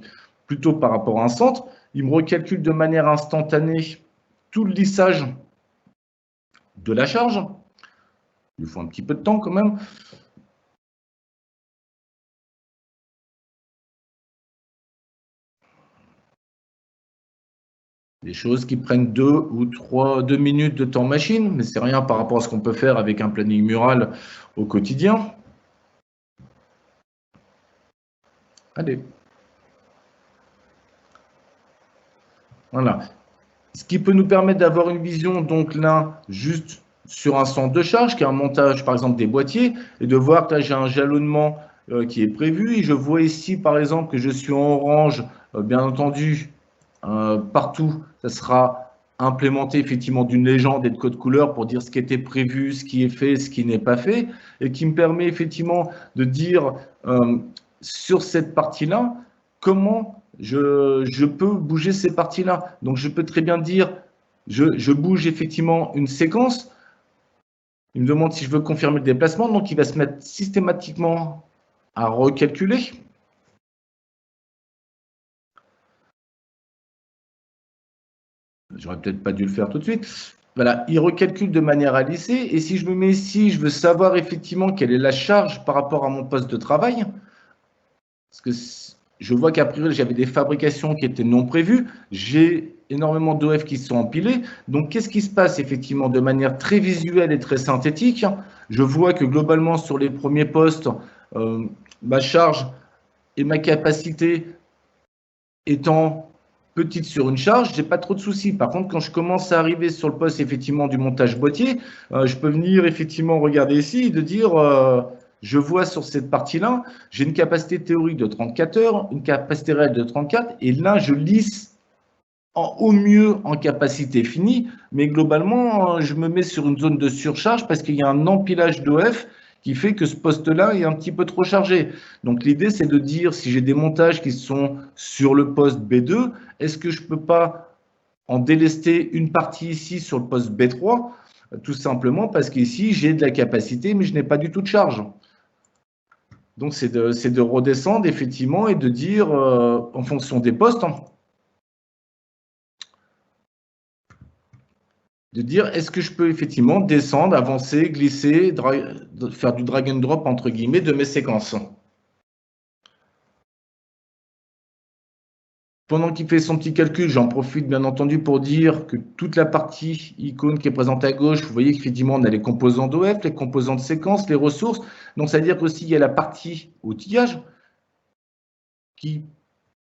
plutôt par rapport à un centre, il me recalcule de manière instantanée tout le lissage de la charge. Il faut un petit peu de temps quand même. Des choses qui prennent 2 minutes de temps machine, mais c'est rien par rapport à ce qu'on peut faire avec un planning mural au quotidien. Allez. Voilà. Ce qui peut nous permettre d'avoir une vision, donc là, juste sur un centre de charge, qui est un montage, par exemple, des boîtiers, et de voir que là, j'ai un jalonnement qui est prévu. Et je vois ici, par exemple, que je suis en orange, bien entendu, partout, ça sera implémenté effectivement d'une légende et de code couleur pour dire ce qui était prévu, ce qui est fait, ce qui n'est pas fait, et qui me permet effectivement de dire sur cette partie-là, comment je peux bouger ces parties-là. Donc, je peux très bien dire, je bouge effectivement une séquence. Il me demande si je veux confirmer le déplacement. Donc, il va se mettre systématiquement à recalculer. J'aurais peut-être pas dû le faire tout de suite. Voilà, il recalcule de manière à lisser. Et si je me mets ici, je veux savoir effectivement quelle est la charge par rapport à mon poste de travail. Parce que je vois qu'à priori, j'avais des fabrications qui étaient non prévues. J'ai énormément d'OF qui sont empilés. Donc, qu'est-ce qui se passe effectivement de manière très visuelle et très synthétique? Je vois que globalement, sur les premiers postes, ma charge et ma capacité étant petite sur une charge, j'ai pas trop de soucis. Par contre, quand je commence à arriver sur le poste effectivement du montage boîtier, je peux venir effectivement regarder ici et de dire, je vois sur cette partie-là, j'ai une capacité théorique de 34 heures, une capacité réelle de 34, et là, je lisse au mieux en capacité finie, mais globalement, je me mets sur une zone de surcharge parce qu'il y a un empilage d'OF qui fait que ce poste-là est un petit peu trop chargé. Donc l'idée, c'est de dire, si j'ai des montages qui sont sur le poste B2, est-ce que je ne peux pas en délester une partie ici sur le poste B3, tout simplement parce qu'ici, j'ai de la capacité, mais je n'ai pas du tout de charge. Donc c'est de redescendre effectivement et de dire, en fonction des postes, de dire est-ce que je peux effectivement descendre, avancer, glisser, faire du drag and drop entre guillemets de mes séquences. Pendant qu'il fait son petit calcul, j'en profite bien entendu pour dire que toute la partie icône qui est présente à gauche, vous voyez qu'effectivement on a les composants d'OF, les composants de séquence, les ressources. Donc ça veut dire qu'aussi il y a la partie outillage qui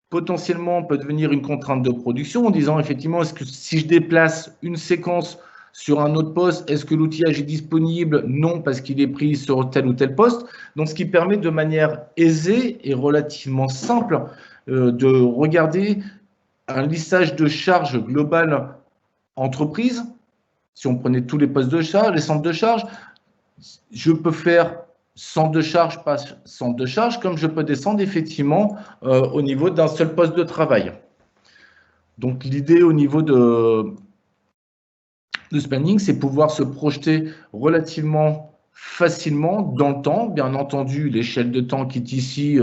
potentiellement peut devenir une contrainte de production en disant effectivement est-ce que si je déplace une séquence sur un autre poste, est-ce que l'outillage est disponible? Non, parce qu'il est pris sur tel ou tel poste. Donc, ce qui permet de manière aisée et relativement simple de regarder un lissage de charge globale entreprise. Si on prenait tous les postes de charge, les centres de charge, je peux faire centre de charge, pas centre de charge, comme je peux descendre effectivement au niveau d'un seul poste de travail. Donc, l'idée au niveau de spanning, c'est pouvoir se projeter relativement facilement dans le temps. Bien entendu, l'échelle de temps qui est ici,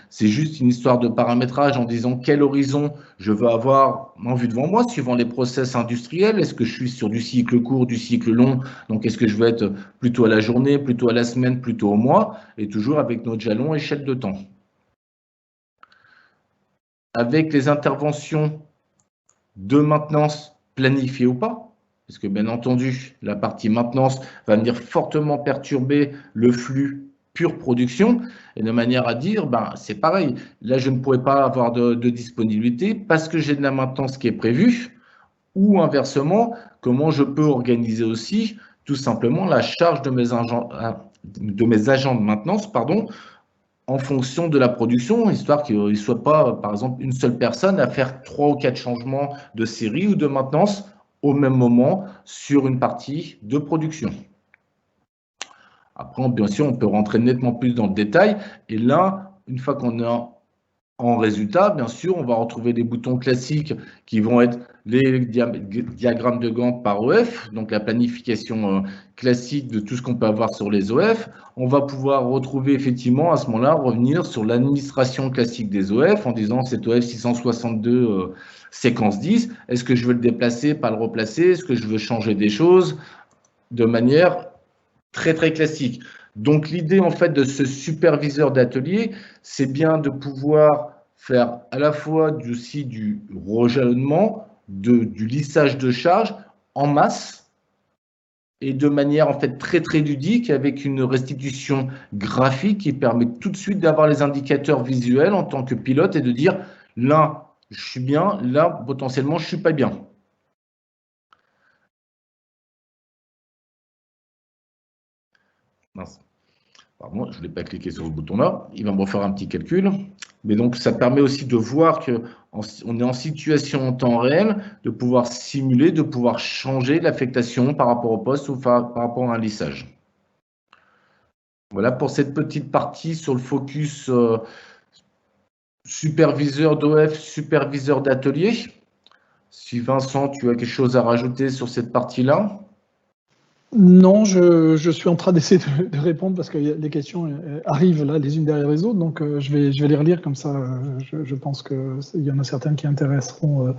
c'est juste une histoire de paramétrage en disant quel horizon je veux avoir en vue devant moi, suivant les process industriels. Est-ce que je suis sur du cycle court, du cycle long? Donc, est-ce que je veux être plutôt à la journée, plutôt à la semaine, plutôt au mois? Et toujours avec notre jalon échelle de temps. Avec les interventions de maintenance planifiées ou pas, parce que bien entendu, la partie maintenance va venir fortement perturber le flux pure production, et de manière à dire, ben, c'est pareil, là je ne pourrais pas avoir de disponibilité parce que j'ai de la maintenance qui est prévue, ou inversement, comment je peux organiser aussi tout simplement la charge de mes agents de maintenance, pardon, en fonction de la production, histoire qu'il ne soit pas, par exemple, une seule personne à faire 3 ou 4 changements de série ou de maintenance au même moment sur une partie de production. Après, bien sûr, on peut rentrer nettement plus dans le détail. Et là, une fois qu'on est en résultat, bien sûr, on va retrouver les boutons classiques qui vont être les diagrammes de Gantt par OF, donc la planification classique de tout ce qu'on peut avoir sur les OF. On va pouvoir retrouver effectivement à ce moment-là, revenir sur l'administration classique des OF en disant cet OF 662 séquence 10, est-ce que je veux le déplacer, pas le replacer, est-ce que je veux changer des choses de manière très très classique. Donc l'idée en fait de ce superviseur d'atelier, c'est bien de pouvoir faire à la fois aussi du rejalonnement, du lissage de charge en masse et de manière en fait très très ludique avec une restitution graphique qui permet tout de suite d'avoir les indicateurs visuels en tant que pilote et de dire là je suis bien, là potentiellement je suis pas bien. Mince. Pardon, je ne voulais pas cliquer sur ce bouton-là. Il va me refaire un petit calcul. Mais donc, ça permet aussi de voir qu'on est en situation en temps réel, de pouvoir simuler, de pouvoir changer l'affectation par rapport au poste ou par rapport à un lissage. Voilà pour cette petite partie sur le focus superviseur d'OF, superviseur d'atelier. Si Vincent, tu as quelque chose à rajouter sur cette partie-là? Non, je suis en train d'essayer de répondre parce que les questions arrivent là les unes derrière les autres, donc je vais les relire comme ça. Je pense qu'il y en a certaines qui intéresseront.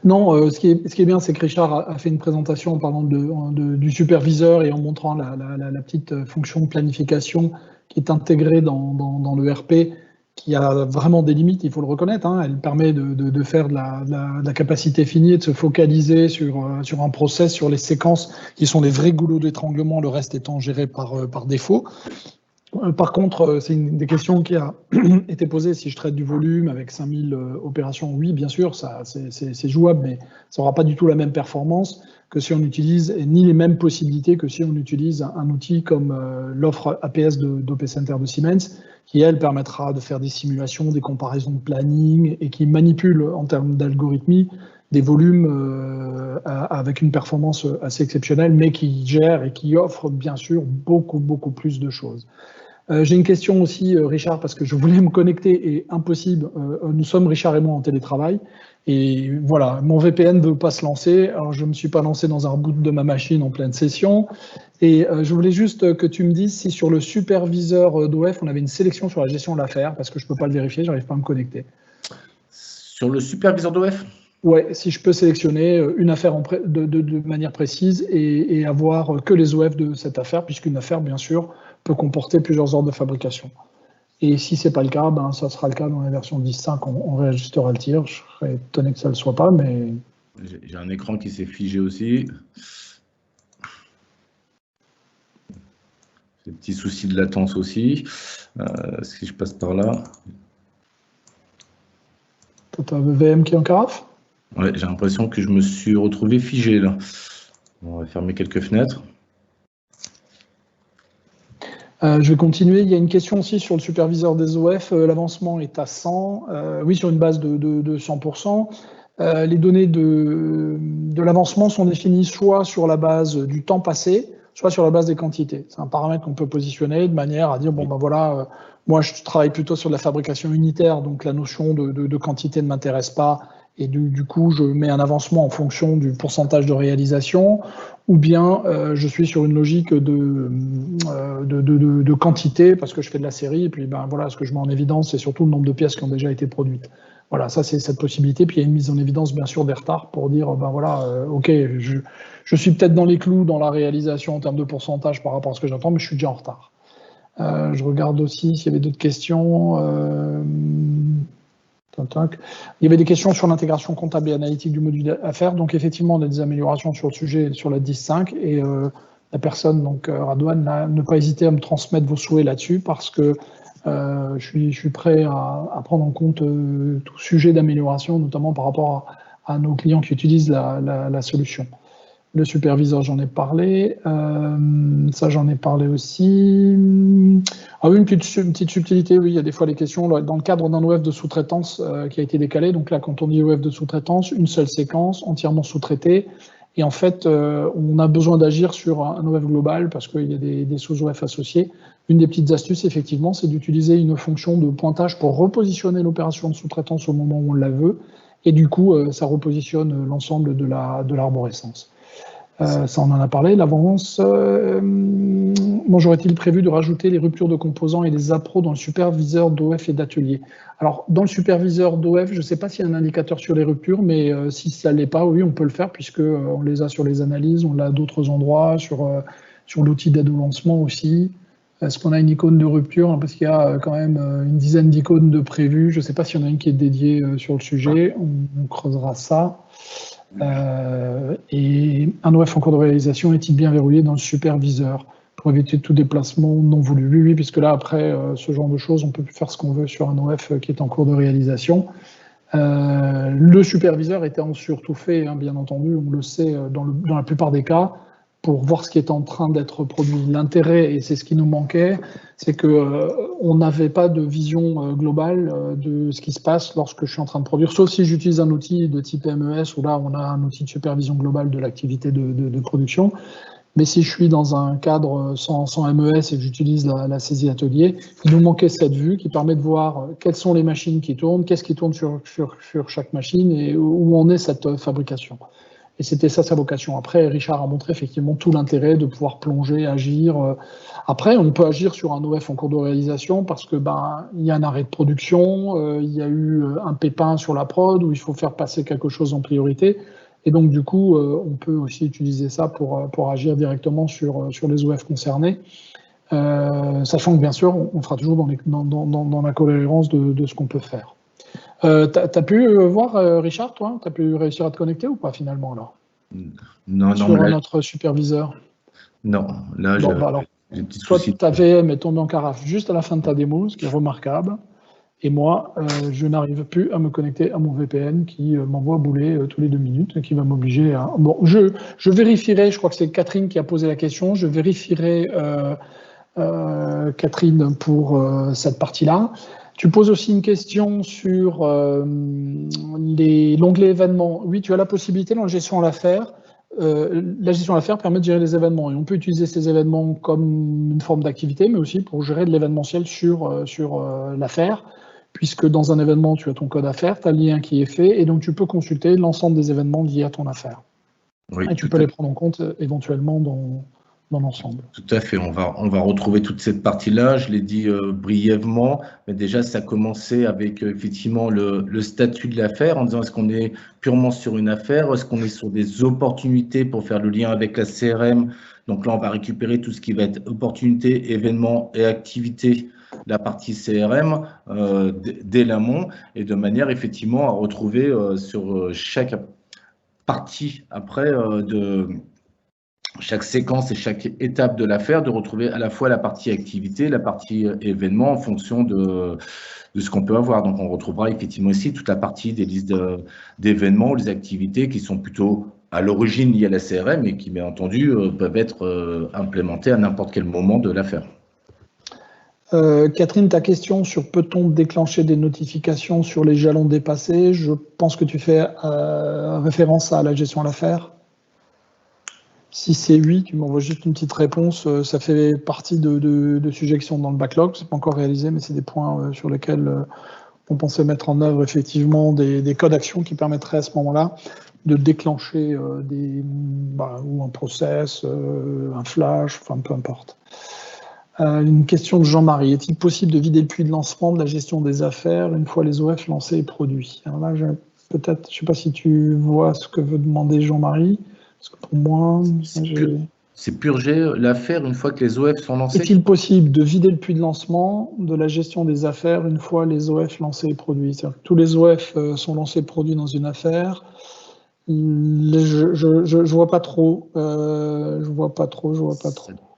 Non, ce qui est bien, c'est que Richard a fait une présentation en parlant du superviseur et en montrant la petite fonction de planification qui est intégrée dans le RP, qui a vraiment des limites, il faut le reconnaître. Hein. Elle permet de faire de la capacité finie et de se focaliser sur un process, sur les séquences qui sont les vrais goulots d'étranglement, le reste étant géré par défaut. Par contre, c'est une des questions qui a été posée. Si je traite du volume avec 5000 opérations, oui, bien sûr, c'est jouable, mais ça n'aura pas du tout la même performance que si on utilise, et ni les mêmes possibilités que si on utilise un outil comme l'offre APS d'OP Center de Siemens, qui, elle, permettra de faire des simulations, des comparaisons de planning, et qui manipule, en termes d'algorithmie, des volumes avec une performance assez exceptionnelle, mais qui gère et qui offre, bien sûr, beaucoup, beaucoup plus de choses. J'ai une question aussi, Richard, parce que je voulais me connecter et impossible. Nous sommes, Richard et moi, en télétravail. Et voilà, mon VPN ne veut pas se lancer. Alors, je ne me suis pas lancé dans un reboot de ma machine en pleine session. Et je voulais juste que tu me dises si sur le superviseur d'OF, on avait une sélection sur la gestion de l'affaire, parce que je ne peux pas le vérifier, je n'arrive pas à me connecter. Sur le superviseur d'OF? Ouais, si je peux sélectionner une affaire de manière précise et avoir que les OF de cette affaire, puisqu'une affaire, bien sûr, peut comporter plusieurs ordres de fabrication. Et si ce n'est pas le cas, ben, ça sera le cas dans la version 10.5, on réajustera le tir. Je serais étonné que ça ne le soit pas, mais... J'ai un écran qui s'est figé aussi. Des petits soucis de latence aussi. Si je passe par là. Tu as un VM qui est en carafe? Ouais, j'ai l'impression que je me suis retrouvé figé là. On va fermer quelques fenêtres. Je vais continuer. Il y a une question aussi sur le superviseur des OF. L'avancement est à 100. Oui, sur une base de 100%. Les données de l'avancement sont définies soit sur la base du temps passé, soit sur la base des quantités. C'est un paramètre qu'on peut positionner de manière à dire, bon ben voilà, moi je travaille plutôt sur de la fabrication unitaire, donc la notion de quantité ne m'intéresse pas, et du coup je mets un avancement en fonction du pourcentage de réalisation, ou bien je suis sur une logique de quantité, parce que je fais de la série, et puis ben voilà, ce que je mets en évidence, c'est surtout le nombre de pièces qui ont déjà été produites. Voilà, ça c'est cette possibilité. Puis il y a une mise en évidence bien sûr des retards pour dire, ben voilà, ok, je suis peut-être dans les clous dans la réalisation en termes de pourcentage par rapport à ce que j'attends, mais je suis déjà en retard. Je regarde aussi s'il y avait d'autres questions. Il y avait des questions sur l'intégration comptable et analytique du module affaires. Donc effectivement, on a des améliorations sur le sujet, sur la 10.5, et la personne, donc Radouane, ne pas hésiter à me transmettre vos souhaits là-dessus, parce que je suis prêt à prendre en compte tout sujet d'amélioration, notamment par rapport à nos clients qui utilisent la solution. Le superviseur, j'en ai parlé. Ça, j'en ai parlé aussi. Ah oui, une petite subtilité, oui, il y a des fois les questions dans le cadre d'un OF de sous-traitance qui a été décalé. Donc là, quand on dit OF de sous-traitance, une seule séquence, entièrement sous-traitée. Et en fait, on a besoin d'agir sur un OF global parce qu'il y a des sous-OF associés. Une des petites astuces, effectivement, c'est d'utiliser une fonction de pointage pour repositionner l'opération de sous-traitance au moment où on la veut. Et du coup, ça repositionne l'ensemble de l'arborescence. Ça, on en a parlé. L'avance. Bonjour, est-il prévu de rajouter les ruptures de composants et les appros dans le superviseur d'OF et d'atelier? Alors, dans le superviseur d'OF, je ne sais pas s'il y a un indicateur sur les ruptures, mais si ça ne l'est pas, oui, on peut le faire, puisqu'on les a sur les analyses, on l'a à d'autres endroits, sur l'outil d'aide au lancement aussi. Est-ce qu'on a une icône de rupture? Parce qu'il y a quand même une dizaine d'icônes de prévues. Je ne sais pas s'il y en a une qui est dédiée sur le sujet. On creusera ça. Et un OF en cours de réalisation est-il bien verrouillé dans le superviseur pour éviter tout déplacement non voulu? Oui, puisque là, après ce genre de choses, on peut faire ce qu'on veut sur un OF qui est en cours de réalisation. Le superviseur étant surtout fait, hein, bien entendu, on le sait dans la plupart des cas, pour voir ce qui est en train d'être produit. L'intérêt, et c'est ce qui nous manquait, c'est qu'on n'avait pas de vision globale de ce qui se passe lorsque je suis en train de produire, sauf si j'utilise un outil de type MES, où là, on a un outil de supervision globale de l'activité de production. Mais si je suis dans un cadre sans MES et que j'utilise la saisie atelier, il nous manquait cette vue qui permet de voir quelles sont les machines qui tournent, qu'est-ce qui tourne sur chaque machine et où en est cette fabrication. Et c'était ça sa vocation. Après, Richard a montré effectivement tout l'intérêt de pouvoir plonger, agir. Après, on peut agir sur un OF en cours de réalisation parce que il y a un arrêt de production, il y a eu un pépin sur la prod où il faut faire passer quelque chose en priorité. Et donc, du coup, on peut aussi utiliser ça pour agir directement sur les OF concernés. Sachant que, bien sûr, on sera toujours dans la cohérence de ce qu'on peut faire. T'as pu voir, Richard, toi? T'as pu réussir à te connecter ou pas, finalement, alors? Non, sur notre superviseur? Non, là, bon, alors, Toi, ta VM est tombée en carafe juste à la fin de ta démo, ce qui est remarquable. Et moi, je n'arrive plus à me connecter à mon VPN qui m'envoie bouler tous les 2 minutes et qui va m'obliger à... Bon, je vérifierai, je crois que c'est Catherine qui a posé la question, je vérifierai, Catherine, pour cette partie-là. Tu poses aussi une question sur l'onglet événements. Oui, tu as la possibilité dans la gestion à l'affaire. La gestion à l'affaire permet de gérer les événements et on peut utiliser ces événements comme une forme d'activité, mais aussi pour gérer de l'événementiel sur l'affaire, puisque dans un événement, tu as ton code affaire, tu as le lien qui est fait, et donc tu peux consulter l'ensemble des événements liés à ton affaire. Oui, et tu peux les prendre en compte éventuellement dans l'ensemble. Tout à fait, on va retrouver toute cette partie-là, je l'ai dit brièvement, mais déjà ça a commencé avec effectivement le statut de l'affaire, en disant est-ce qu'on est purement sur une affaire, est-ce qu'on est sur des opportunités pour faire le lien avec la CRM. Donc là on va récupérer tout ce qui va être opportunités, événements et activités, la partie CRM dès l'amont, et de manière effectivement à retrouver sur chaque partie après de chaque séquence et chaque étape de l'affaire, de retrouver à la fois la partie activité, la partie événement en fonction de ce qu'on peut avoir. Donc on retrouvera effectivement ici toute la partie des listes d'événements ou des activités qui sont plutôt à l'origine liées à la CRM et qui, bien entendu, peuvent être implémentées à n'importe quel moment de l'affaire. Catherine, ta question sur peut-on déclencher des notifications sur les jalons dépassés, je pense que tu fais référence à la gestion à l'affaire. Si c'est oui, tu m'envoies juste une petite réponse. Ça fait partie de sujets qui sont dans le backlog. Ce n'est pas encore réalisé, mais c'est des points sur lesquels on pensait mettre en œuvre effectivement des codes d'action qui permettraient à ce moment-là de déclencher ou un process, un flash, enfin peu importe. Une question de Jean-Marie. Est-il possible de vider le puits de lancement de la gestion des affaires une fois les OF lancés et produits? Alors là, peut-être, je ne sais pas si tu vois ce que veut demander Jean-Marie. Parce que pour moi, c'est purger l'affaire une fois que les OF sont lancés. Est-il possible de vider le puits de lancement de la gestion des affaires une fois les OF lancés et produits? C'est-à-dire que tous les OF sont lancés et produits dans une affaire. Je vois pas trop. Je vois pas trop.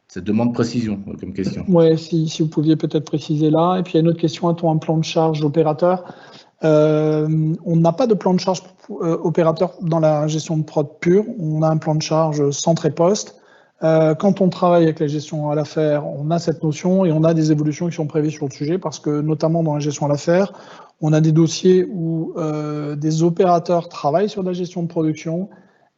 Ça demande précision comme question. Oui, si vous pouviez peut-être préciser là. Et puis il y a une autre question, a-t-on un plan de charge opérateur? On n'a pas de plan de charge opérateur dans la gestion de prod pure, on a un plan de charge centre et poste. Quand on travaille avec la gestion à l'affaire, on a cette notion et on a des évolutions qui sont prévues sur le sujet parce que notamment dans la gestion à l'affaire, on a des dossiers où des opérateurs travaillent sur la gestion de production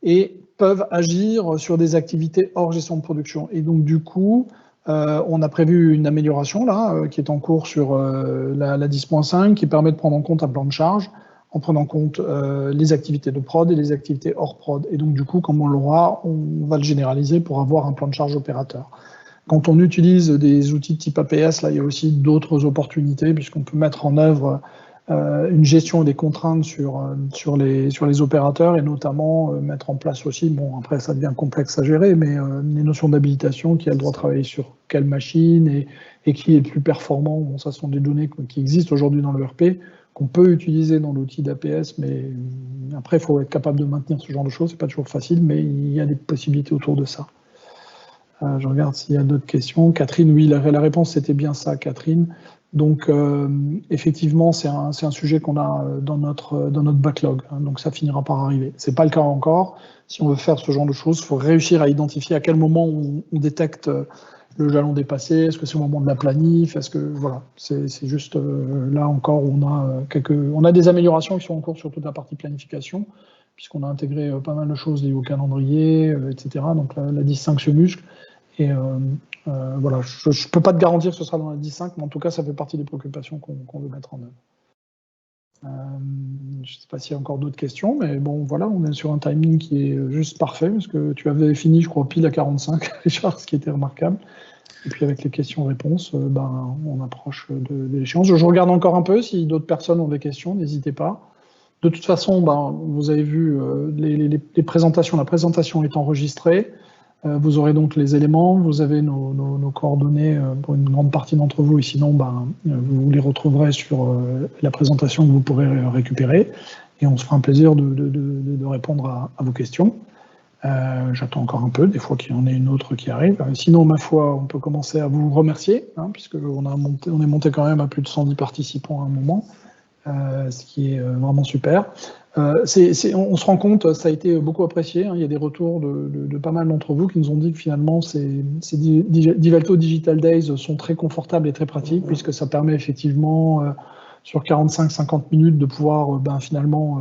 et peuvent agir sur des activités hors gestion de production. Et donc du coup, on a prévu une amélioration là, qui est en cours sur la 10.5 qui permet de prendre en compte un plan de charge en prenant en compte les activités de prod et les activités hors prod. Et donc du coup, comme on l'aura, on va le généraliser pour avoir un plan de charge opérateur. Quand on utilise des outils de type APS, là, il y a aussi d'autres opportunités puisqu'on peut mettre en œuvre une gestion des contraintes sur les opérateurs et notamment mettre en place aussi, bon après ça devient complexe à gérer, mais les notions d'habilitation, qui a le droit de travailler sur quelle machine et qui est le plus performant. Bon, ça sont des données qui existent aujourd'hui dans le ERP, qu'on peut utiliser dans l'outil d'APS, mais après il faut être capable de maintenir ce genre de choses, c'est pas toujours facile, mais il y a des possibilités autour de ça. Je regarde s'il y a d'autres questions. Catherine, oui, la réponse c'était bien ça, Catherine. Donc, effectivement, c'est un sujet qu'on a dans notre backlog, hein, donc ça finira par arriver. Ce n'est pas le cas encore. Si on veut faire ce genre de choses, il faut réussir à identifier à quel moment on détecte le jalon dépassé. Est-ce que c'est au moment de la planif? Est-ce que voilà, c'est juste là encore où on a des améliorations qui sont en cours sur toute la partie planification, puisqu'on a intégré pas mal de choses liées au calendrier, etc. Donc la 10.5 se muscle. Et voilà, je ne peux pas te garantir que ce sera dans la 10.5, mais en tout cas, ça fait partie des préoccupations qu'on veut mettre en œuvre. Je ne sais pas s'il y a encore d'autres questions, mais bon, voilà, on est sur un timing qui est juste parfait, parce que tu avais fini, je crois, pile à 45, Richard, ce qui était remarquable. Et puis avec les questions-réponses, on approche de l'échéance. Je regarde encore un peu, si d'autres personnes ont des questions, n'hésitez pas. De toute façon, vous avez vu les présentations, la présentation est enregistrée. Vous aurez donc les éléments, vous avez nos coordonnées pour une grande partie d'entre vous, et sinon vous les retrouverez sur la présentation que vous pourrez récupérer, et on se fera un plaisir de répondre à vos questions. J'attends encore un peu, des fois qu'il y en ait une autre qui arrive. Sinon, ma foi, on peut commencer à vous remercier, puisque on est monté quand même à plus de 110 participants à un moment, ce qui est vraiment super. On se rend compte, ça a été beaucoup apprécié, il y a des retours de pas mal d'entre vous qui nous ont dit que finalement ces Divalto Digital Days sont très confortables et très pratiques, puisque ça permet effectivement sur 45-50 minutes de pouvoir finalement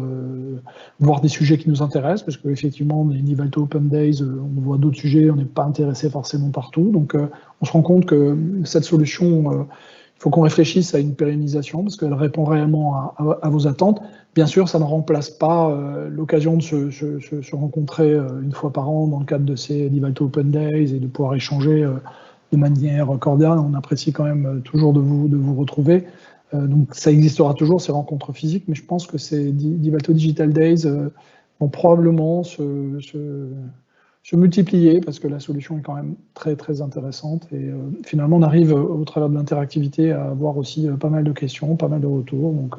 voir des sujets qui nous intéressent, parce qu'effectivement, les Divalto Open Days, on voit d'autres sujets, on n'est pas intéressé forcément partout. Donc, on se rend compte que cette solution, il faut qu'on réfléchisse à une pérennisation, parce qu'elle répond réellement à vos attentes. Bien sûr, ça ne remplace pas l'occasion de se rencontrer une fois par an dans le cadre de ces Divalto Open Days et de pouvoir échanger de manière cordiale. On apprécie quand même toujours de vous retrouver. Donc ça existera toujours, ces rencontres physiques, mais je pense que ces Divalto Digital Days vont probablement se multiplier, parce que la solution est quand même très très intéressante, et finalement on arrive au travers de l'interactivité à avoir aussi pas mal de questions, pas mal de retours, donc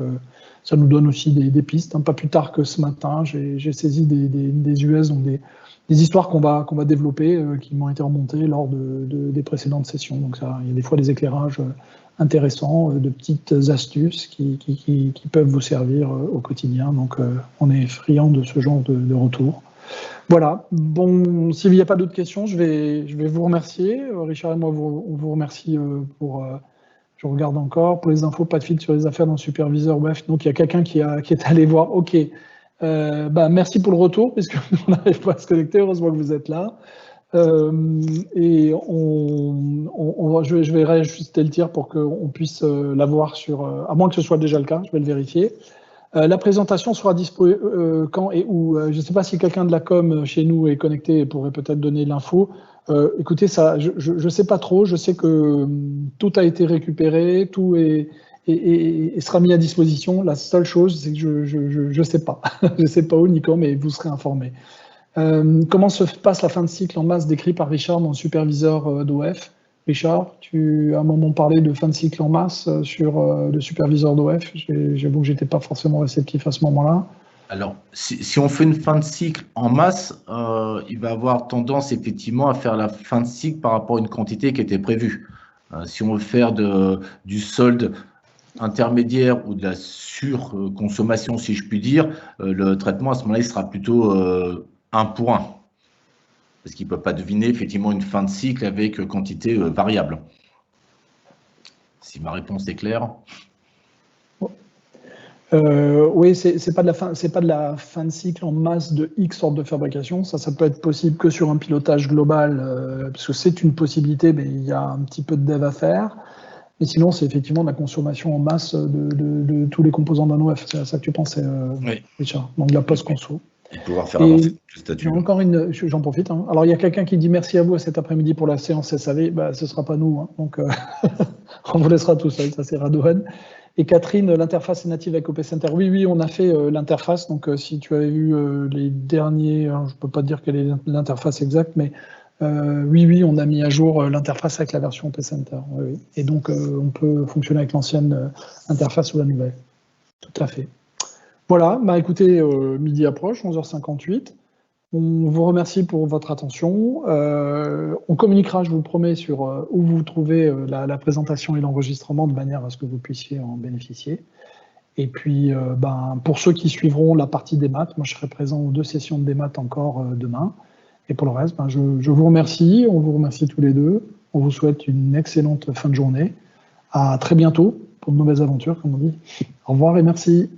ça nous donne aussi des pistes. Pas plus tard que ce matin, j'ai saisi des US, donc des histoires qu'on va développer, qui m'ont été remontées lors des précédentes sessions. Donc ça, il y a des fois des éclairages intéressants, de petites astuces qui peuvent vous servir au quotidien. Donc on est friand de ce genre de retour. Voilà. Bon, s'il n'y a pas d'autres questions, je vais vous remercier. Richard et moi, on vous remercie pour... je regarde encore. Pour les infos, pas de fil sur les affaires dans le superviseur web. Donc, il y a quelqu'un qui est allé voir. OK. Merci pour le retour, puisqu'on n'arrive pas à se connecter. Heureusement que vous êtes là. Et je vais réajuster le tir pour qu'on puisse l'avoir sur... à moins que ce soit déjà le cas, je vais le vérifier. La présentation sera dispo quand et où. Je ne sais pas si quelqu'un de la com chez nous est connecté et pourrait peut-être donner l'info. Écoutez, ça, je ne sais pas trop. Je sais que tout a été récupéré, tout sera mis à disposition. La seule chose, c'est que je ne sais pas. Je ne sais pas où ni quand, mais vous serez informés. Comment se passe la fin de cycle en masse décrit par Richard, mon superviseur d'OF? Richard, tu as un moment parlé de fin de cycle en masse sur le superviseur d'OF. J'avoue que je n'étais pas forcément réceptif à ce moment-là. Alors, si on fait une fin de cycle en masse, il va avoir tendance effectivement à faire la fin de cycle par rapport à une quantité qui était prévue. Si on veut faire du solde intermédiaire ou de la surconsommation, si je puis dire, le traitement à ce moment-là, il sera plutôt 1 pour 1. Parce qu'il ne peut pas deviner effectivement une fin de cycle avec quantité variable. Si ma réponse est claire. Oui, c'est pas de la fin de cycle en masse de X sorte de fabrication. Ça peut être possible que sur un pilotage global, parce que c'est une possibilité, mais il y a un petit peu de dev à faire. Et sinon, c'est effectivement de la consommation en masse de tous les composants d'un OF. C'est à ça que tu pensais, oui. Richard. Donc de la post-conso. Et pouvoir faire avancer le statut. Encore j'en profite. Alors, il y a quelqu'un qui dit merci à vous cet après-midi pour la séance SAV. Ce ne sera pas nous. Donc, on vous laissera tout seul. Ça, c'est Radouane. Et Catherine, l'interface est native avec OP Center. Oui, on a fait l'interface. Donc, si tu avais vu les derniers, je ne peux pas te dire quelle est l'interface exacte, mais oui, on a mis à jour l'interface avec la version OP Center. Oui. Et donc, on peut fonctionner avec l'ancienne interface ou la nouvelle. Tout à fait. Voilà, écoutez, midi approche, 11h58. On vous remercie pour votre attention. On communiquera, je vous le promets, sur où vous trouvez la présentation et l'enregistrement de manière à ce que vous puissiez en bénéficier. Et puis, pour ceux qui suivront la partie des maths, moi je serai présent aux 2 sessions de démat encore demain. Et pour le reste, je vous remercie, on vous remercie tous les deux. On vous souhaite une excellente fin de journée. À très bientôt pour de nouvelles aventures, comme on dit. Au revoir et merci.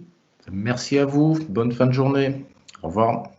Merci à vous. Bonne fin de journée. Au revoir.